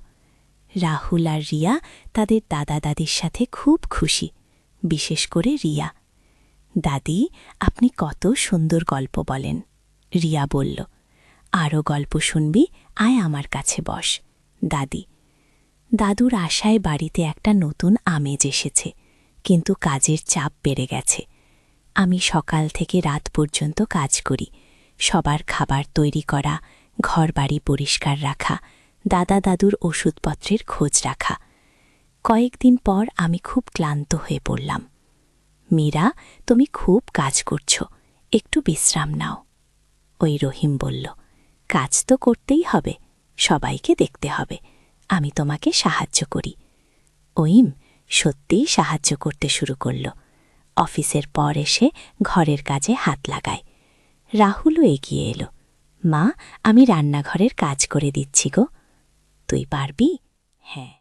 রাহুল আর রিয়া তাদের দাদা দাদির সাথে খুব খুশি, বিশেষ করে রিয়া। দাদি, আপনি কত সুন্দর গল্প বলেন। রিয়া বলল, আরও গল্প শুনবি, আয় আমার কাছে বস। দাদি। দাদুর আশায় বাড়িতে একটা নতুন আমেজ এসেছে, কিন্তু কাজের চাপ বেড়ে গেছে। আমি সকাল থেকে রাত পর্যন্ত কাজ করি, সবার খাবার তৈরি করা, ঘরবাড়ি পরিষ্কার রাখা, দাদা দাদুর ওষুধপত্রের খোঁজ রাখা। কয়েকদিন পর আমি খুব ক্লান্ত হয়ে পড়লাম। মীরা, তুমি খুব কাজ করছো, একটু বিশ্রাম নাও। ওই রহিম বলল, কাজ তো করতেই হবে, সবাইকে দেখতে হবে, আমি তোমাকে সাহায্য করি। ওইম সত্যিই সাহায্য করতে শুরু করল। অফিসের পর এসে ঘরের কাজে হাত লাগায়। রাহুলও এগিয়ে এলো, মা, আমি রান্নাঘরের কাজ করে দিচ্ছি গো। তুই পারবি? হ্যাঁ।